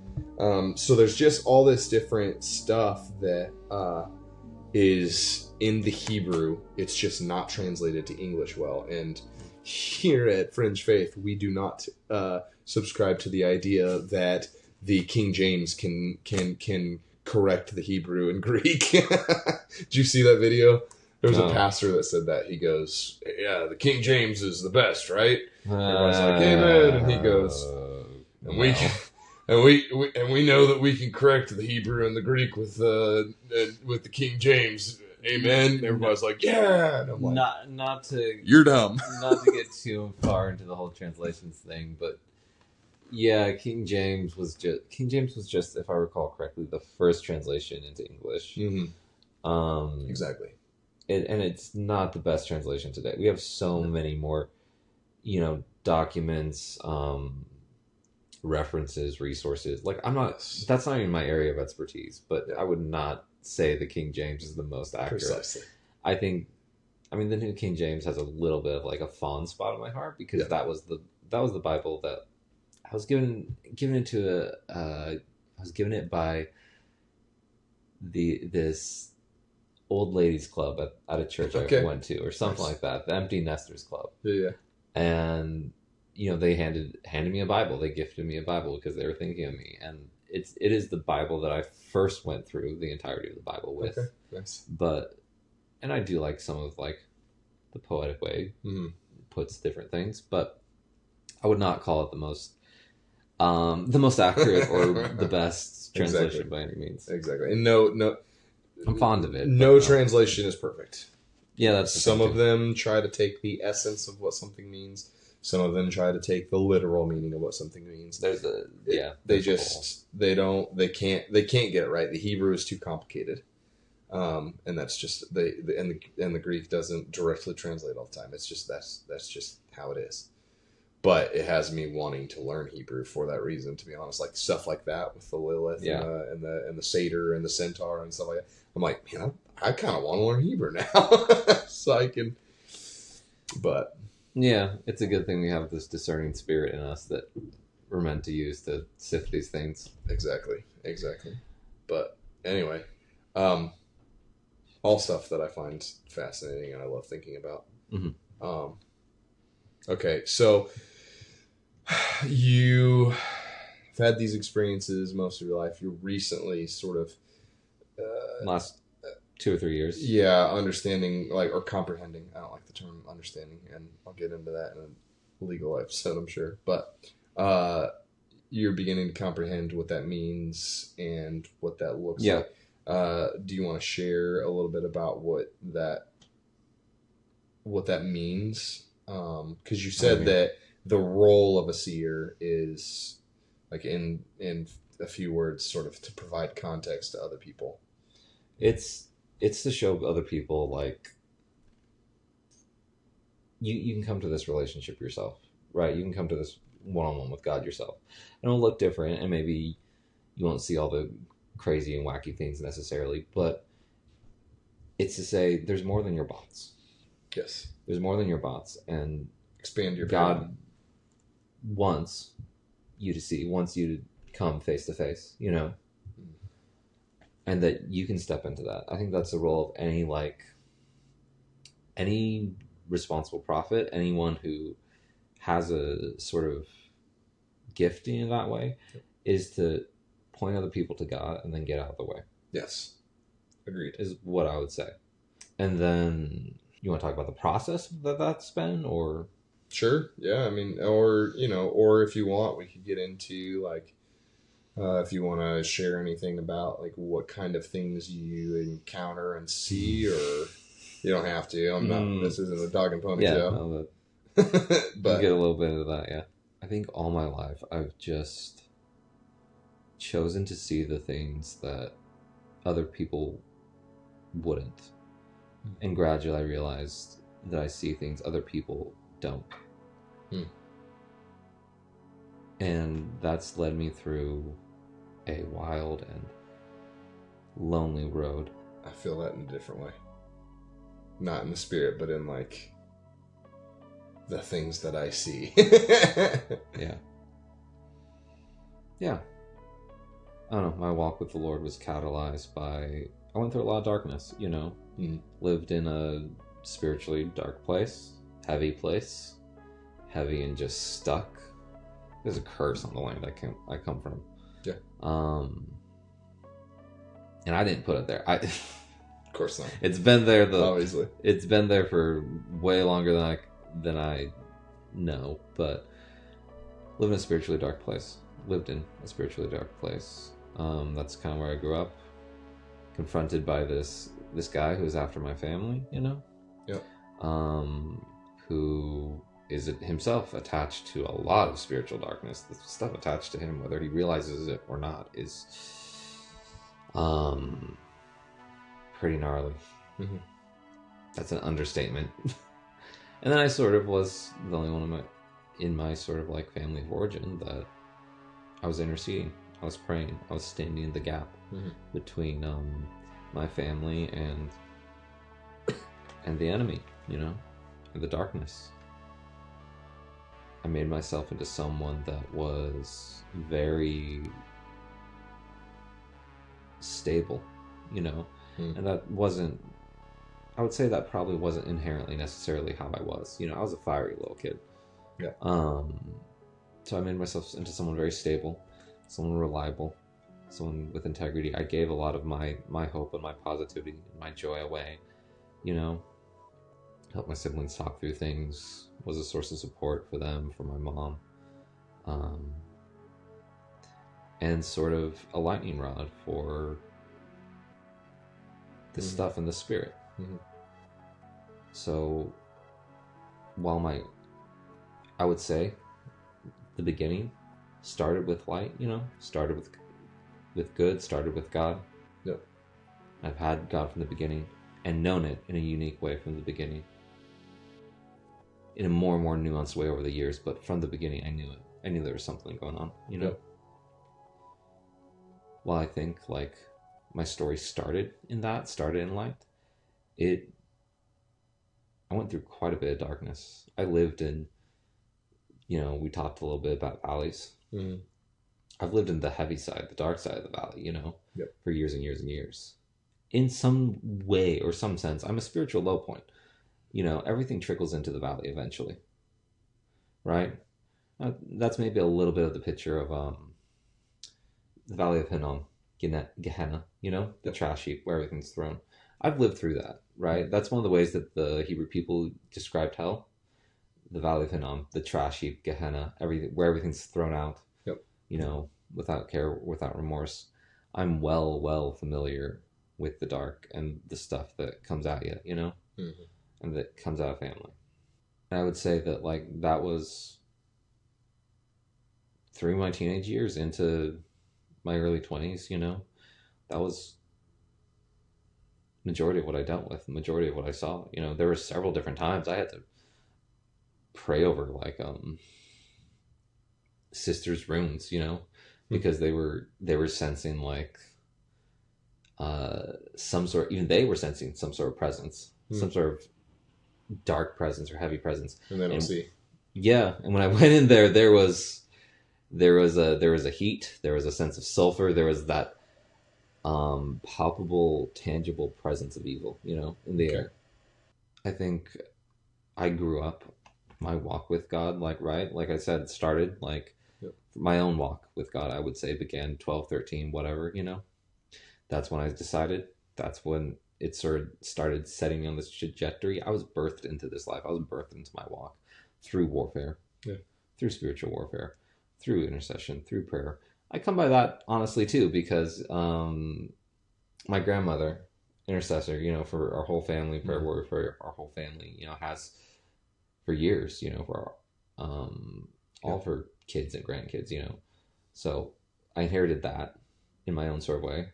So there's just all this different stuff that is in the Hebrew. It's just not translated to English well. And here at Fringe Faith, we do not subscribe to the idea that the King James can correct the Hebrew and Greek. Did you see that video? There was a pastor that said that. He goes, "Yeah, the King James is the best, right?" Everyone's like, "Amen," and he goes, "And we know that we can correct the Hebrew and the Greek with the King James. Amen." And everybody's like, "Yeah." And I'm like, not to you're dumb. Not to get too far into the whole translations thing, but yeah, King James was just, if I recall correctly, the first translation into English. Exactly. And it's not the best translation today. We have so many more, documents, references, resources. Like, that's not even my area of expertise, but I would not say the King James is the most accurate. Precisely. I think, the New King James has a little bit of like a fond spot in my heart, because that was the Bible that I was given I was given it by this old ladies club at a church I went to, or something like that, the Empty Nesters Club. Yeah. And they handed me a Bible. They gifted me a Bible because they were thinking of me, and it is the Bible that I first went through the entirety of the Bible with. Okay. Nice. And I do like some of like the poetic way puts different things, but I would not call it the most accurate or the best translation by any means. Exactly. And no, I'm fond of it. No translation is perfect. Yeah, that's some of them try to take the essence of what something means. Some of them try to take the literal meaning of what something means. They can't get it right. The Hebrew is too complicated. And that's just the Greek doesn't directly translate all the time. It's just that's just how it is. But it has me wanting to learn Hebrew for that reason, to be honest. Like stuff like that with the Lilith and the satyr and the centaur and stuff like that. I'm like, man, I kind of want to learn Hebrew now, so I can. But yeah, it's a good thing we have this discerning spirit in us that we're meant to use to sift these things. Exactly. But anyway, all stuff that I find fascinating and I love thinking about. Mm-hmm. Okay, so you've had these experiences most of your life. You recently sort of last 2 or 3 years. Yeah, understanding or comprehending. I don't like the term understanding, and I'll get into that in a legal episode, I'm sure. But you're beginning to comprehend what that means and what that looks like. Do you want to share a little bit about what that means? Because you said that the role of a seer is, like, in a few words, sort of to provide context to other people. It's to show other people, like, you can come to this relationship yourself, right? You can come to this one-on-one with God yourself. And it'll look different, and maybe you won't see all the crazy and wacky things necessarily, but it's to say there's more than your bots. Yes. There's more than your bots, and expand your God brain. wants you to come face to face, and that you can step into that. I think that's the role of any responsible prophet, anyone who has a sort of gifting in that way, is to point other people to God and then get out of the way. Yes. Agreed. Is what I would say. And then you want to talk about the process that's been, or? Sure. Yeah. I mean, or if you want, we could get into like, if you want to share anything about like what kind of things you encounter and see, or you don't have to. I'm not. This isn't a dog and pony show. No, but we'll get a little bit into that. Yeah, I think all my life I've just chosen to see the things that other people wouldn't, and gradually I realized that I see things other people don't. And that's led me through a wild and lonely road. I feel that in a different way. Not in the spirit, but in like the things that I see. Yeah. I don't know. My walk with the Lord was catalyzed by, I went through a lot of darkness, lived in a spiritually dark place, heavy and just stuck. There's a curse on the land I come from. Yeah. And I didn't put it there. Of course not. It's been there obviously. It's been there for way longer than I know. But lived in a spiritually dark place. That's kind of where I grew up. Confronted by this guy who's after my family, Yep. Who is himself attached to a lot of spiritual darkness. The stuff attached to him, whether he realizes it or not, is pretty gnarly. That's an understatement. And then I sort of was the only one in my sort of like family of origin that I was interceding, I was praying, I was standing in the gap between my family and the enemy, you know, and the darkness. I made myself into someone that was very stable, you know, and that wasn't, I would say that probably wasn't inherently necessarily how I was. You know, I was a fiery little kid. Yeah. So I made myself into someone very stable, someone reliable, someone with integrity. I gave a lot of my hope and my positivity and my joy away, you know, helped my siblings talk through things, was a source of support for them, for my mom, and sort of a lightning rod for the stuff in the spirit. So while I would say the beginning started with light, you know, started with good, started with God. Yep. I've had God from the beginning and known it in a unique way from the beginning, in a more and more nuanced way over the years, but from the beginning I knew it. I knew there was something going on, you know. Yep. Well, I think like my story started in light. I went through quite a bit of darkness. I lived in, you know, we talked a little bit about valleys. I've lived in the heavy side, the dark side of the valley, you know, for years and years and years. In some way or some sense, I'm a spiritual low point. You know, everything trickles into the valley eventually, right? That's maybe a little bit of the picture of the Valley of Hinnom, Gehenna, you know, the trash heap where everything's thrown. I've lived through that, right? That's one of the ways that the Hebrew people described hell. The Valley of Hinnom, the trash heap, Gehenna, where everything's thrown out, you know, without care, without remorse. I'm well familiar with the dark and the stuff that comes at you, you know, and that comes out of family. And I would say that, like, that was through my teenage years into my early 20s, you know, that was majority of what I dealt with, the majority of what I saw. You know, there were several different times I had to pray over, like, sisters' runes, you know, because they were sensing like some sort, even they were sensing some sort of presence, some sort of dark presence or heavy presence, and they don't see. Yeah, and when I went in there was a heat, there was a sense of sulfur, there was that palpable, tangible presence of evil, you know, in the air. I think I grew up, my walk with God, like I said, started like my own walk with God, I would say, began 12, 13, whatever, you know. That's when I decided, that's when it sort of started setting me on this trajectory. I was birthed into this life. I was birthed into my walk through warfare, through spiritual warfare, through intercession, through prayer. I come by that honestly too, because my grandmother, intercessor, you know, for our whole family, prayer warrior for our whole family, you know, has for years, you know, for all of her kids and grandkids, you know. So I inherited that in my own sort of way.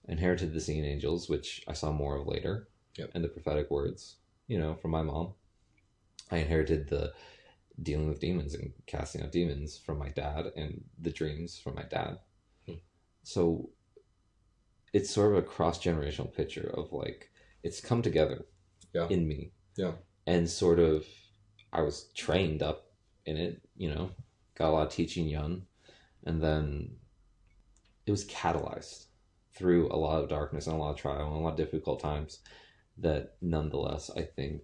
I inherited the seeing angels, which I saw more of later, and the prophetic words, you know, from my mom. I inherited the dealing with demons and casting out demons from my dad, and the dreams from my dad. So it's sort of a cross-generational picture of, like, it's come together in me. And sort of, I was trained up in it, you know, got a lot of teaching young, and then it was catalyzed through a lot of darkness and a lot of trial and a lot of difficult times that nonetheless, I think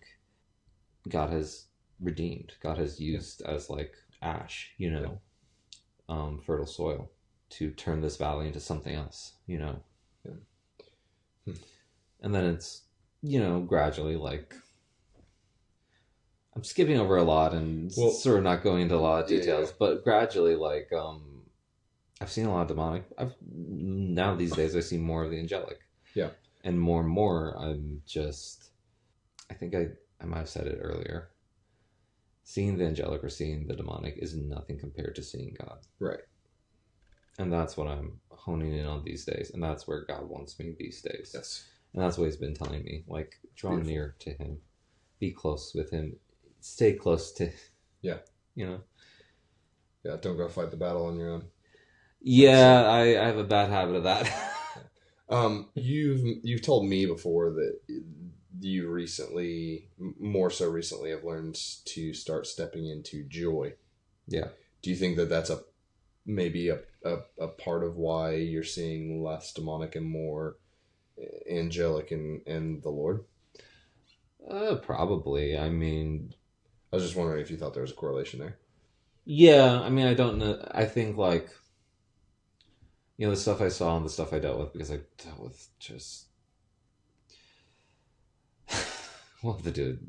God has redeemed. God has used as like ash, you know, fertile soil to turn this valley into something else, you know. And then it's, you know, gradually, like, I'm skipping over a lot and sort of not going into a lot of details, but gradually, like, I've seen a lot of demonic. Now these days I see more of the angelic. And more, I'm just, I think I might have said it earlier. Seeing the angelic or seeing the demonic is nothing compared to seeing God. Right. And that's what I'm honing in on these days. And that's where God wants me these days. Yes. And that's what he's been telling me. Like, draw near to him. Be close with him. Stay close to... you know. Yeah, don't go fight the battle on your own. Yeah, I have a bad habit of that. You've told me before that you recently, more so recently, have learned to start stepping into joy. Yeah. Do you think that that's maybe a part of why you're seeing less demonic and more angelic in the Lord? Probably. I mean, I was just wondering if you thought there was a correlation there. yeah, I mean, I don't know. I think, like, the stuff I saw and the stuff I dealt with, because I dealt with just, we'll have to do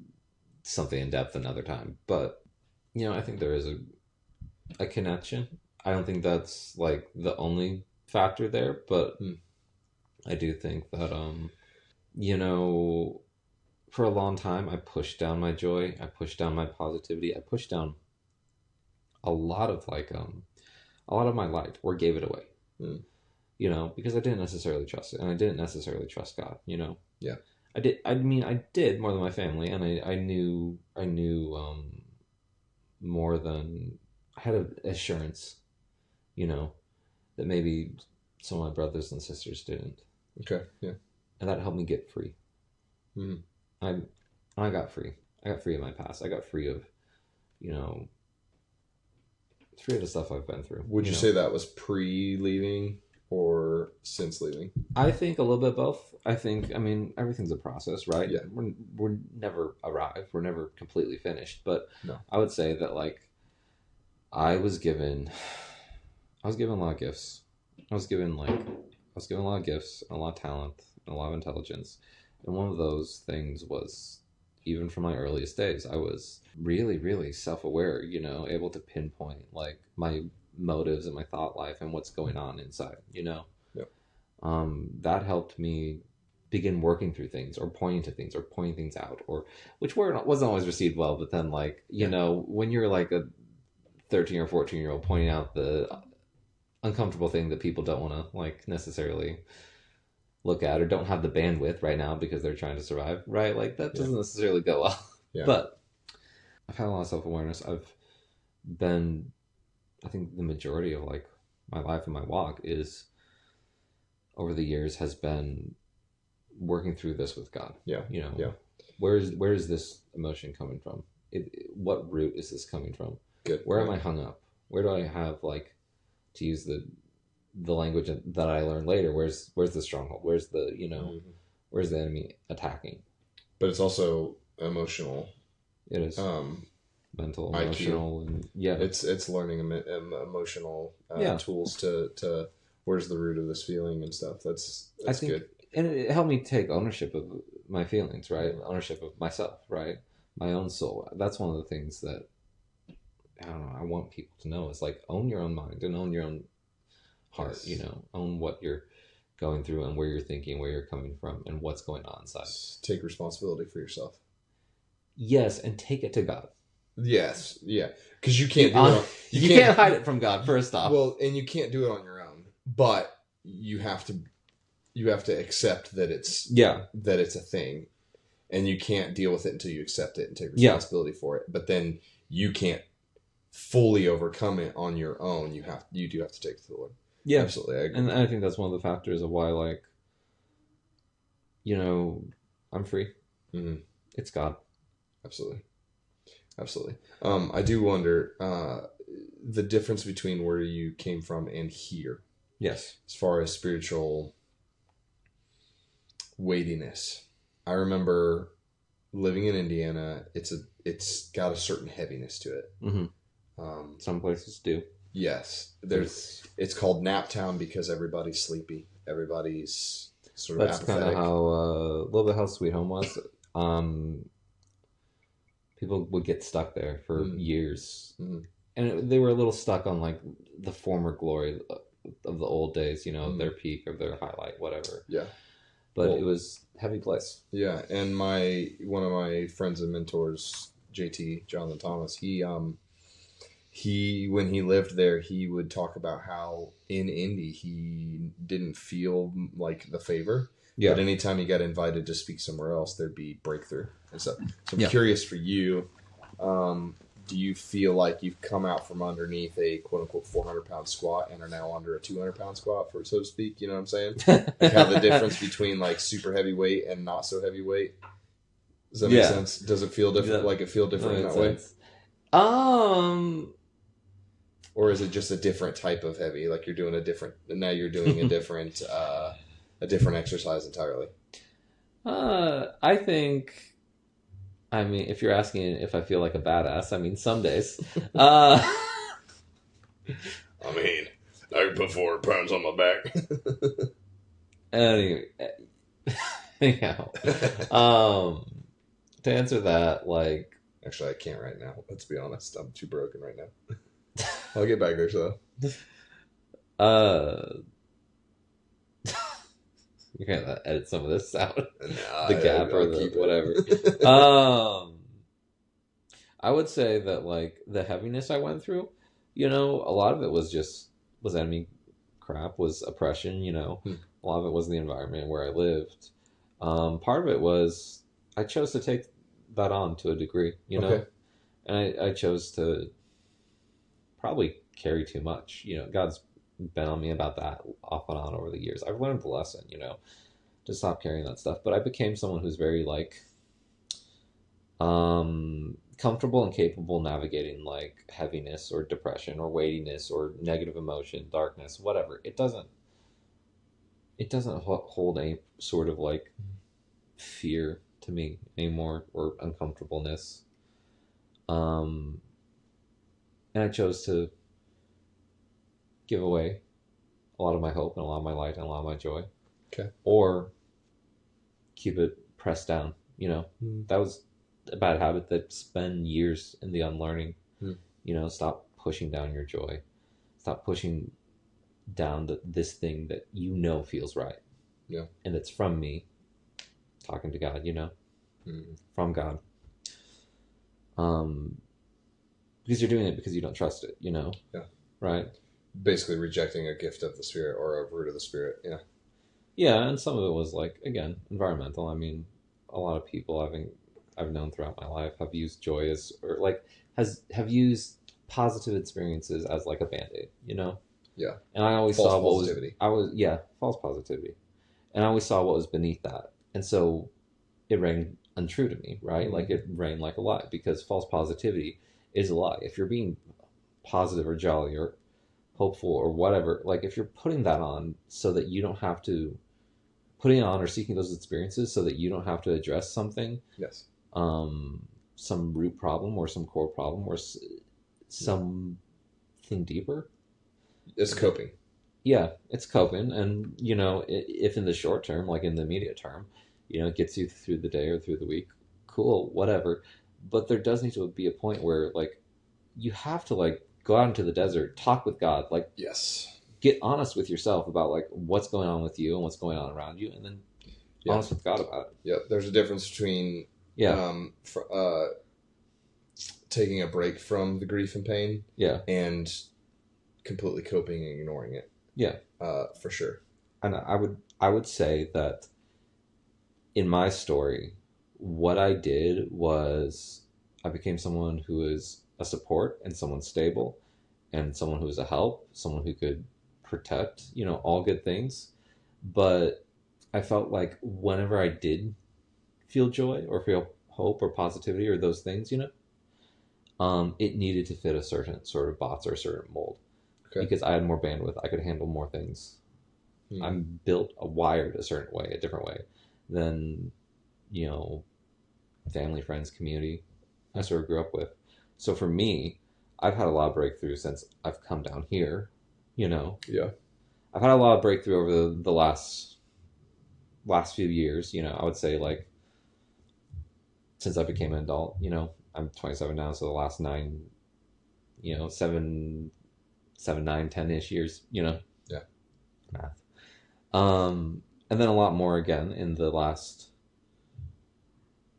something in depth another time. But, I think there is a connection. I don't think that's, like, the only factor there, but I do think that, you know, for a long time, I pushed down my joy. I pushed down my positivity. I pushed down a lot of, like, a lot of my light, or gave it away. Mm. Because I didn't necessarily trust it, and I didn't necessarily trust God. Yeah. I did. I mean, I did more than my family, and I knew more than I had an assurance, that maybe some of my brothers and sisters didn't. Okay. Yeah. And that helped me get free. Mm-hmm. I got free. I got free of my past. I got free of, free of the stuff I've been through. Would you say that was pre-leaving or since leaving? I think a little bit both. I mean, everything's a process, right? Yeah. We're never arrived. We're never completely finished. But no. I would say that, like, I was given a lot of gifts. I was given a lot of gifts and a lot of talent and a lot of intelligence. And one of those things was, even from my earliest days, I was really, really self-aware, able to pinpoint, like, my motives and my thought life and what's going on inside, Yep. That helped me begin working through things, or pointing to things, or pointing things out, or which wasn't always received well. But then, like, when you're like a 13 or 14-year-old pointing out the uncomfortable thing that people don't want to, like, necessarily look at, or don't have the bandwidth right now because they're trying to survive, right? Like, that doesn't necessarily go well. Yeah. But I've had a lot of self-awareness. I've been, I think the majority of, like, my life and my walk is, over the years, has been working through this with God. Yeah. Yeah. Where is this emotion coming from? What root is this coming from? Good. Where am I hung up? Where do I have, like, to use the language that I learned later? Where's the stronghold? Where's the where's the enemy attacking? But it's also emotional. It is mental, emotional, IQ. And yeah, it's learning emotional tools to where's the root of this feeling and stuff. That's I think, good. And it helped me take ownership of my feelings, right? Ownership of myself, right? My own soul. That's one of the things that, I don't know, I want people to know, is, like, own your own mind and own your own heart. Yes. Own what you're going through and where you're thinking, where you're coming from, and what's going on inside. Take responsibility for yourself. Yes, and take it to God. Yes, yeah, because you can't do it. You can't hide it from God. First off, well, and you can't do it on your own. But you have to accept that it's a thing, and you can't deal with it until you accept it and take responsibility for it. But then you can't fully overcome it on your own. You do have to take it to the Lord. Yeah, absolutely. I agree. And I think that's one of the factors of why, like, I'm free. Mm-hmm. It's God. Absolutely. I do wonder the difference between where you came from and here. Yes. As far as spiritual weightiness, I remember living in Indiana. It's got a certain heaviness to it. Mm-hmm. Some places do. Yes, it's called Naptown because everybody's sleepy. Everybody's sort of That's apathetic. Kind of how a little bit how Sweet Home was. People would get stuck there for years, and they were a little stuck on, like, the former glory of the old days. Their peak or their highlight, whatever. Yeah, but it was a heavy place. Yeah, and one of my friends and mentors, JT Jonathan Thomas, he when he lived there, he would talk about how in Indy he didn't feel like the favor. Yeah. But anytime he got invited to speak somewhere else, there'd be breakthrough and stuff. So I'm curious for you, do you feel like you've come out from underneath a quote unquote 400-pound squat and are now under a 200-pound squat, for so to speak? You know what I'm saying? Like how the difference between like super heavy weight and not so heavy weight. Does that make sense? Does it feel different? Like it feel different in that way? Or is it just a different type of heavy? Like you're doing a different exercise entirely. I think. I mean, if you're asking if I feel like a badass, I mean, some days. I mean, I can put 400 pounds on my back. Anyway, anyhow, to answer that, like, actually, I can't right now. Let's be honest, I'm too broken right now. I'll get back there, so. You're gonna edit some of this out, nah, the gap or the whatever. I would say that like the heaviness I went through, a lot of it was enemy crap, was oppression. A lot of it was the environment where I lived. Part of it was I chose to take that on to a degree, and I chose to probably carry too much. God's been on me about that off and on over the years. I've learned the lesson, to stop carrying that stuff. But I became someone who's very like comfortable and capable navigating like heaviness or depression or weightiness or negative emotion, darkness, whatever. It doesn't hold any sort of like fear to me anymore or uncomfortableness. And I chose to give away a lot of my hope and a lot of my light and a lot of my joy. Okay. Or keep it pressed down. That was a bad habit that spent years in the unlearning. Stop pushing down your joy. Stop pushing down this thing that feels right. Yeah. And it's from me talking to God, from God. Because you're doing it because you don't trust it, Yeah. Right? Basically rejecting a gift of the Spirit or a root of the Spirit, yeah. Yeah, and some of it was like, again, environmental. I mean, a lot of people I've known throughout my life have used joy as, or like, have used positive experiences as like a Band-Aid, Yeah. And I always false saw what positivity. False positivity. And I always saw what was beneath that. And so it rang untrue to me, right? Mm-hmm. Like it rang like a lie, because false positivity is a lie. If you're being positive or jolly or hopeful or whatever, like if you're putting that on so that you don't have to, putting on or seeking those experiences so that you don't have to address something, yes, some root problem or some core problem or something deeper, it's coping. Yeah, it's coping. And if in the short term, like in the immediate term, it gets you through the day or through the week, cool, whatever. But there does need to be a point where like you have to like go out into the desert, talk with God, like, yes, get honest with yourself about like what's going on with you and what's going on around you, and then honest with God about it. Yeah, there's a difference between taking a break from the grief and pain, and completely coping and ignoring it. Yeah, for sure. And I would say that in my story, what I did was I became someone who is a support and someone stable and someone who is a help, someone who could protect, all good things. But I felt like whenever I did feel joy or feel hope or positivity or those things, it needed to fit a certain sort of box or a certain mold. Okay. Because I had more bandwidth. I could handle more things. I'm wired a certain way, a different way than, family, friends, community I sort of grew up with. So for me, I've had a lot of breakthrough since I've come down here, Yeah. I've had a lot of breakthrough over the last few years, I would say like since I became an adult, I'm 27 now, so the last 9, 7, 9, 10-ish years, Yeah. Math. And then a lot more again in the last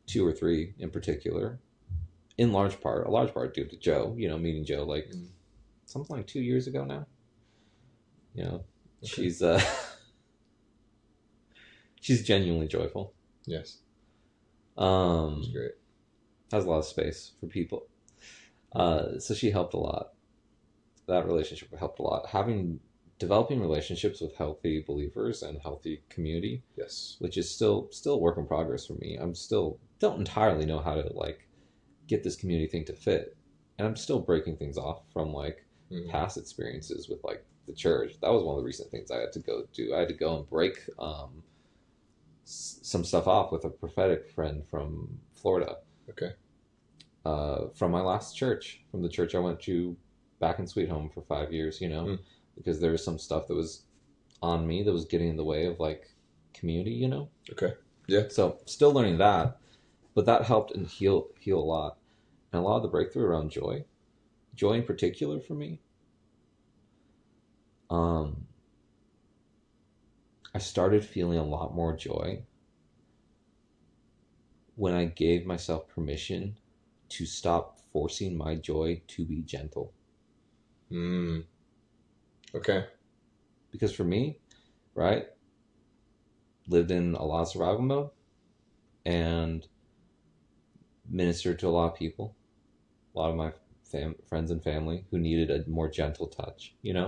2 or 3 in particular. A large part due to Joe, meeting Joe like something like 2 years ago now. Okay. She's genuinely joyful. Yes. That's great. Has a lot of space for people. So she helped a lot. That relationship helped a lot. Developing relationships with healthy believers and healthy community, Yes. which is still a work in progress for me. I'm still don't entirely know how to like get this community thing to fit, and I'm still breaking things off from like past experiences with like the church. That was one of the recent things I had to go do. I had to go and break some stuff off with a prophetic friend from Florida. Okay. From my last church, from the church I went to back in Sweet Home for 5 years, because there was some stuff that was on me that was getting in the way of like community, Okay. Yeah. So still learning that, but that helped and heal a lot. And a lot of the breakthrough around joy in particular for me. I started feeling a lot more joy when I gave myself permission to stop forcing my joy to be gentle. Okay. Because for me, right, lived in a lot of survival mode and ministered to a lot of people, a lot of my friends and family who needed a more gentle touch, Yeah.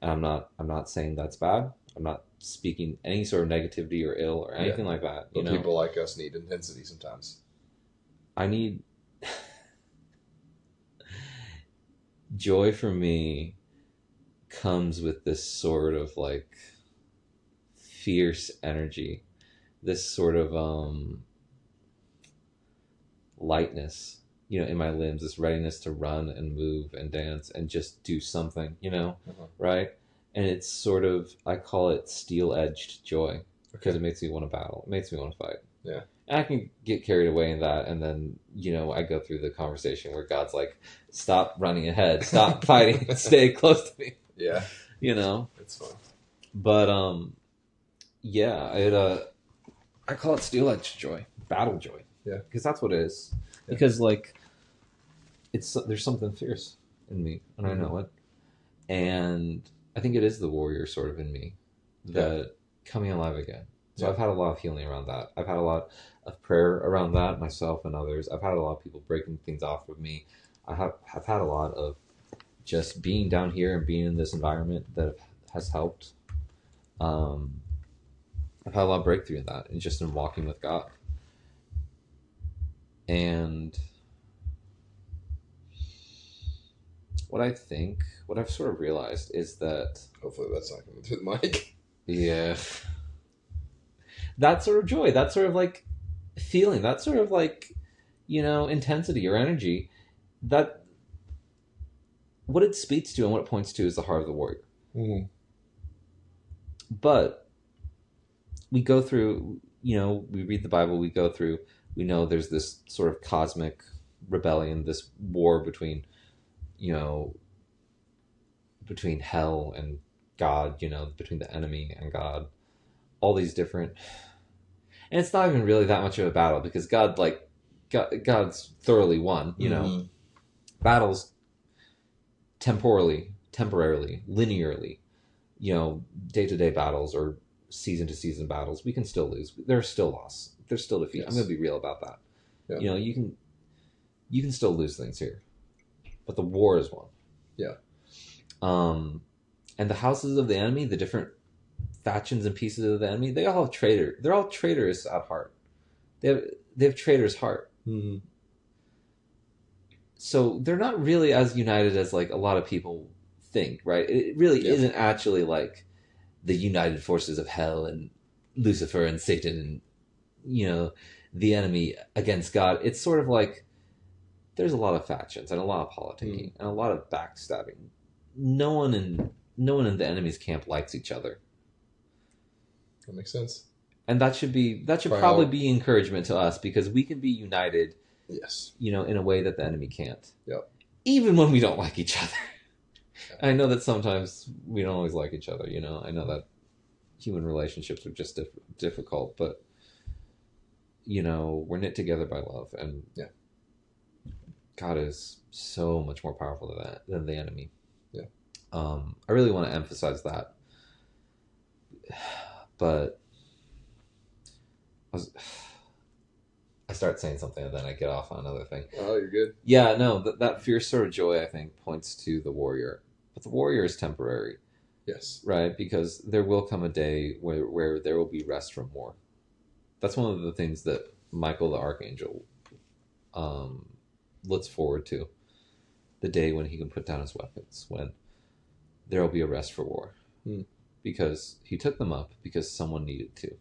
And I'm not saying that's bad. I'm not speaking any sort of negativity or ill or anything like that. But people like us need intensity sometimes. I need joy for me comes with this sort of like fierce energy, this sort of lightness, in my limbs, this readiness to run and move and dance and just do something, right? And it's sort of, I call it steel-edged joy because it makes me want to battle. It makes me want to fight. Yeah. And I can get carried away in that, and then, I go through the conversation where God's like, stop running ahead, stop fighting, stay close to me. Yeah. It's fun. But, yeah, I call it steel-edged joy, battle joy. Yeah. Because that's what it is. Yeah. Because, like, there's something fierce in me, and I know it. And I think it is the warrior sort of in me that coming alive again. So I've had a lot of healing around that. I've had a lot of prayer around that, myself and others. I've had a lot of people breaking things off of me. I have had a lot of just being down here and being in this environment that has helped. I've had a lot of breakthrough in that, and just in walking with God. And what I've sort of realized is that... Hopefully that's not coming through the mic. Yeah. That sort of joy, that sort of like feeling, that sort of like, intensity or energy, that what it speaks to and what it points to is the heart of the warrior. Mm-hmm. But we go through, we read the Bible, we know there's this sort of cosmic rebellion, this war between hell and God, between the enemy and God, all these different, and it's not even really that much of a battle because God's thoroughly won, Mm-hmm. Battles temporarily, linearly, day-to-day battles or season-to-season battles, we can still lose. There's still loss. There's still defeat. Yes. I'm going to be real about that. Yeah. You can still lose things here, but the war is won. Yeah. And the houses of the enemy, the different factions and pieces of the enemy, they all have they're all traitors at heart. They have traitors' heart. Mm-hmm. So they're not really as united as like a lot of people think, right? It really isn't actually like the united forces of hell and Lucifer and Satan and the enemy against God. It's sort of like there's a lot of factions and a lot of politicking and a lot of backstabbing. No one in the enemy's camp likes each other. That makes sense. And that should probably be encouragement to us because we can be united. Yes. In a way that the enemy can't. Yep. Even when we don't like each other. Yeah. I know that sometimes we don't always like each other. I know that human relationships are just difficult, but we're knit together by love, and God is so much more powerful than the enemy. Yeah. I really want to emphasize that, but I start saying something and then I get off on another thing. Oh, you're good. Yeah, no, that fierce sort of joy, I think, points to the warrior. But the warrior is temporary, Yes. right? Because there will come a day where there will be rest from war. That's one of the things that Michael the Archangel looks forward to. The day when he can put down his weapons, when there will be a rest for war. Because he took them up because someone needed to,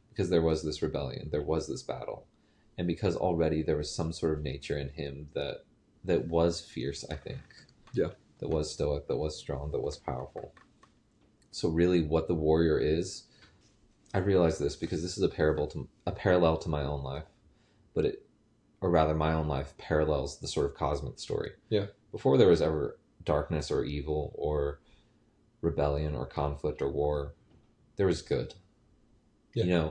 because there was this rebellion, there was this battle. And because already there was some sort of nature in him that was fierce, I think. Yeah. That was stoic, that was strong, that was powerful. So really what the warrior is, I realize this because this is a parallel to my own life, or rather my own life parallels the sort of cosmic story. Yeah. Before there was ever darkness or evil or rebellion or conflict or war, there was good. Yeah.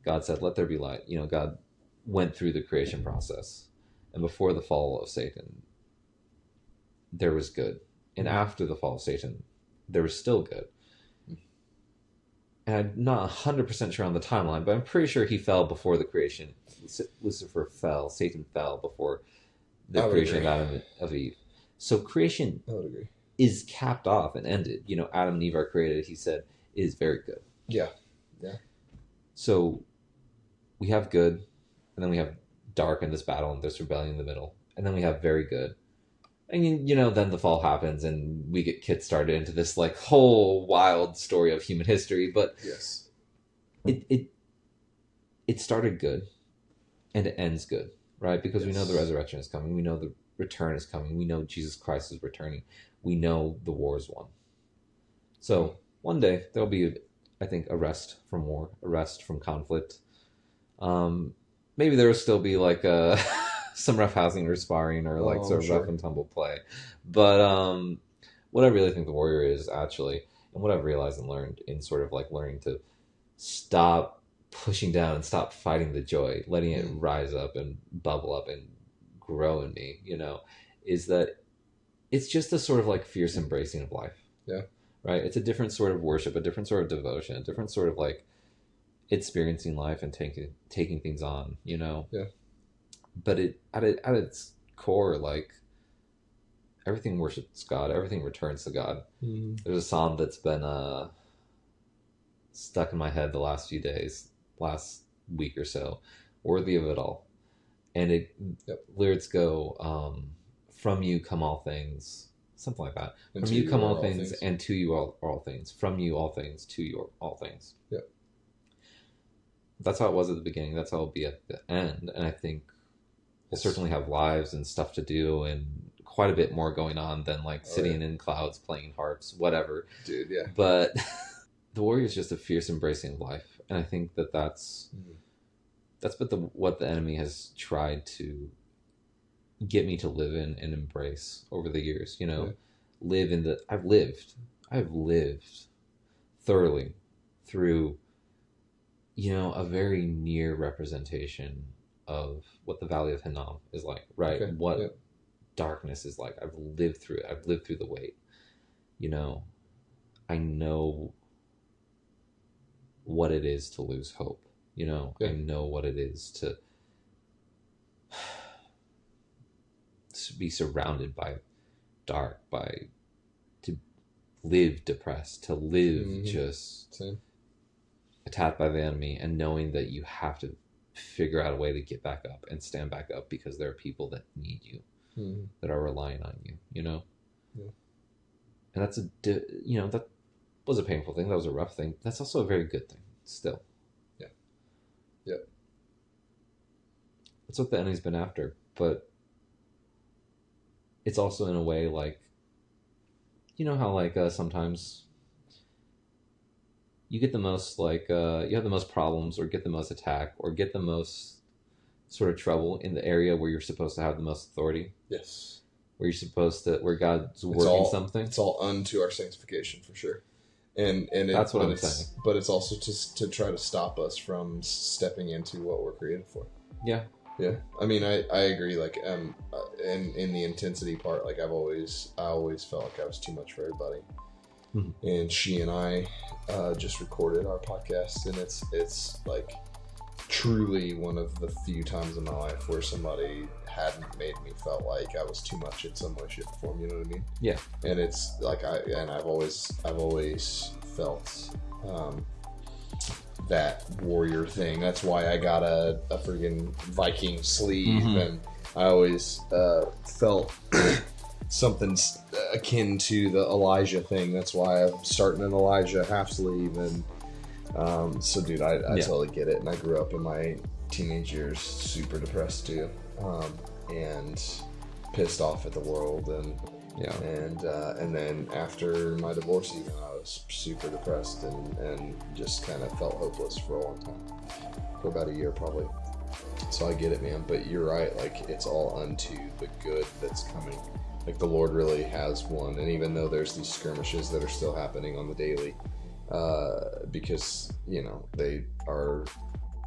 God said, let there be light. God went through the creation process. And before the fall of Satan, there was good. And after the fall of Satan, there was still good. And I'm not 100% sure on the timeline, but I'm pretty sure he fell before the creation. Lucifer fell. Satan fell before the creation of Adam and of Eve. So creation I would agree. is capped off and ended. Adam and Eve are created, he said, is very good. Yeah. Yeah. So we have good, and then we have dark in this battle, and there's rebellion in the middle, and then we have very good. And then the fall happens, and we get kick-started into this like whole wild story of human history. But yes, it started good, and it ends good, right? Because we know the resurrection is coming, we know the return is coming, we know Jesus Christ is returning, we know the war is won. So one day there'll be, I think, a rest from war, a rest from conflict. Maybe there will still be like some rough housing or sparring or like sort of rough and tumble play. But what I really think the warrior is actually, and what I've realized and learned in sort of like learning to stop pushing down and stop fighting the joy, letting it rise up and bubble up and grow in me, is that it's just a sort of like fierce embracing of life. Yeah. Right? It's a different sort of worship, a different sort of devotion, a different sort of like experiencing life and taking things on, Yeah. But at its core, like everything worships God, everything returns to God. Mm-hmm. There's a psalm that's been stuck in my head the last few days, last week or so, worthy of it all. And lyrics go, from you come all things, something like that. And from you come all things, and to you all things. From you all things, to you all things. Yep. That's how it was at the beginning. That's how it'll be at the end. And I think we'll certainly have lives and stuff to do and quite a bit more going on than like sitting in clouds, playing harps, whatever. Dude, yeah. But the warrior is just a fierce embracing of life. And I think that's what the enemy has tried to get me to live in and embrace over the years. I've lived thoroughly through a very near representation of what the Valley of Hinnom is like, right? Okay. What darkness is like. I've lived through it. I've lived through the weight. I know what it is to lose hope. I know what it is to be surrounded by dark, to live depressed, to live just attacked by the enemy, and knowing that you have to figure out a way to get back up and stand back up because there are people that need you, that are relying on you, Yeah. And that's that was a painful thing. That was a rough thing. That's also a very good thing still. Yeah. Yeah. That's what the enemy's been after. But it's also in a way like, how like sometimes you get the most like you have the most problems or get the most attack or get the most sort of trouble in the area where you're supposed to have the most authority. Yes. Where God's working something. It's all unto our sanctification for sure. And that's what I'm saying. But it's also just to try to stop us from stepping into what we're created for. Yeah. Yeah. I mean, I agree. Like, in the intensity part, like I always felt like I was too much for everybody. Mm-hmm. And she and I just recorded our podcast, and it's like truly one of the few times in my life where somebody hadn't made me felt like I was too much in some way, shape, or form. You know what I mean? Yeah. And it's like I've always felt that warrior thing. That's why I got a friggin' Viking sleeve, and I always felt something akin to the Elijah thing. That's why I'm starting an Elijah half sleeve, and so dude, I totally get it. And I grew up in my teenage years super depressed too, and pissed off at the world, and and then after my divorce, even I was super depressed and just kind of felt hopeless for a long time, for about a year probably. So I get it, man. But you're right. Like, it's all unto the good that's coming. Like, the Lord really has one. And even though there's these skirmishes that are still happening on the daily, because, you know, they are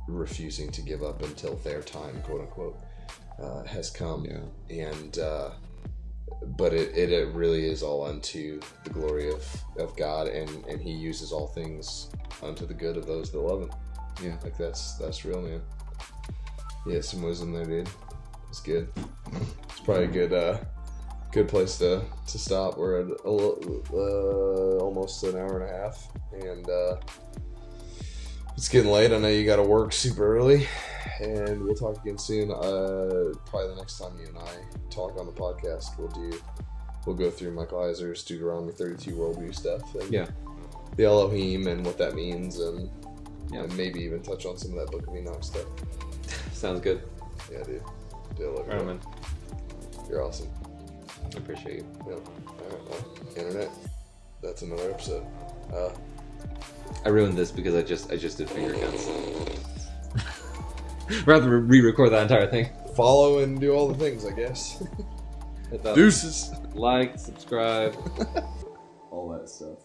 refusing to give up until their time, quote unquote, has come. Yeah. And, but it really is all unto the glory of God, and He uses all things unto the good of those that love Him. Yeah. Like, that's real, man. Yeah, some wisdom there, dude. It's good. It's probably a good place to stop. We're at almost an hour and a half, and it's getting late. I know you got to work super early, and we'll talk again soon. Probably the next time you and I talk on the podcast, we'll go through Michael Heiser's Deuteronomy 32 worldview stuff, and the Elohim and what that means, and maybe even touch on some of that Book of Enoch stuff. Sounds good. Yeah, dude. I love you. Right, man. You're awesome. I appreciate you. Yep. Alright, well, Internet. That's another episode. I ruined this because I just did finger counts. Rather re-record that entire thing. Follow and do all the things, I guess. Deuces. Like, subscribe. All that stuff.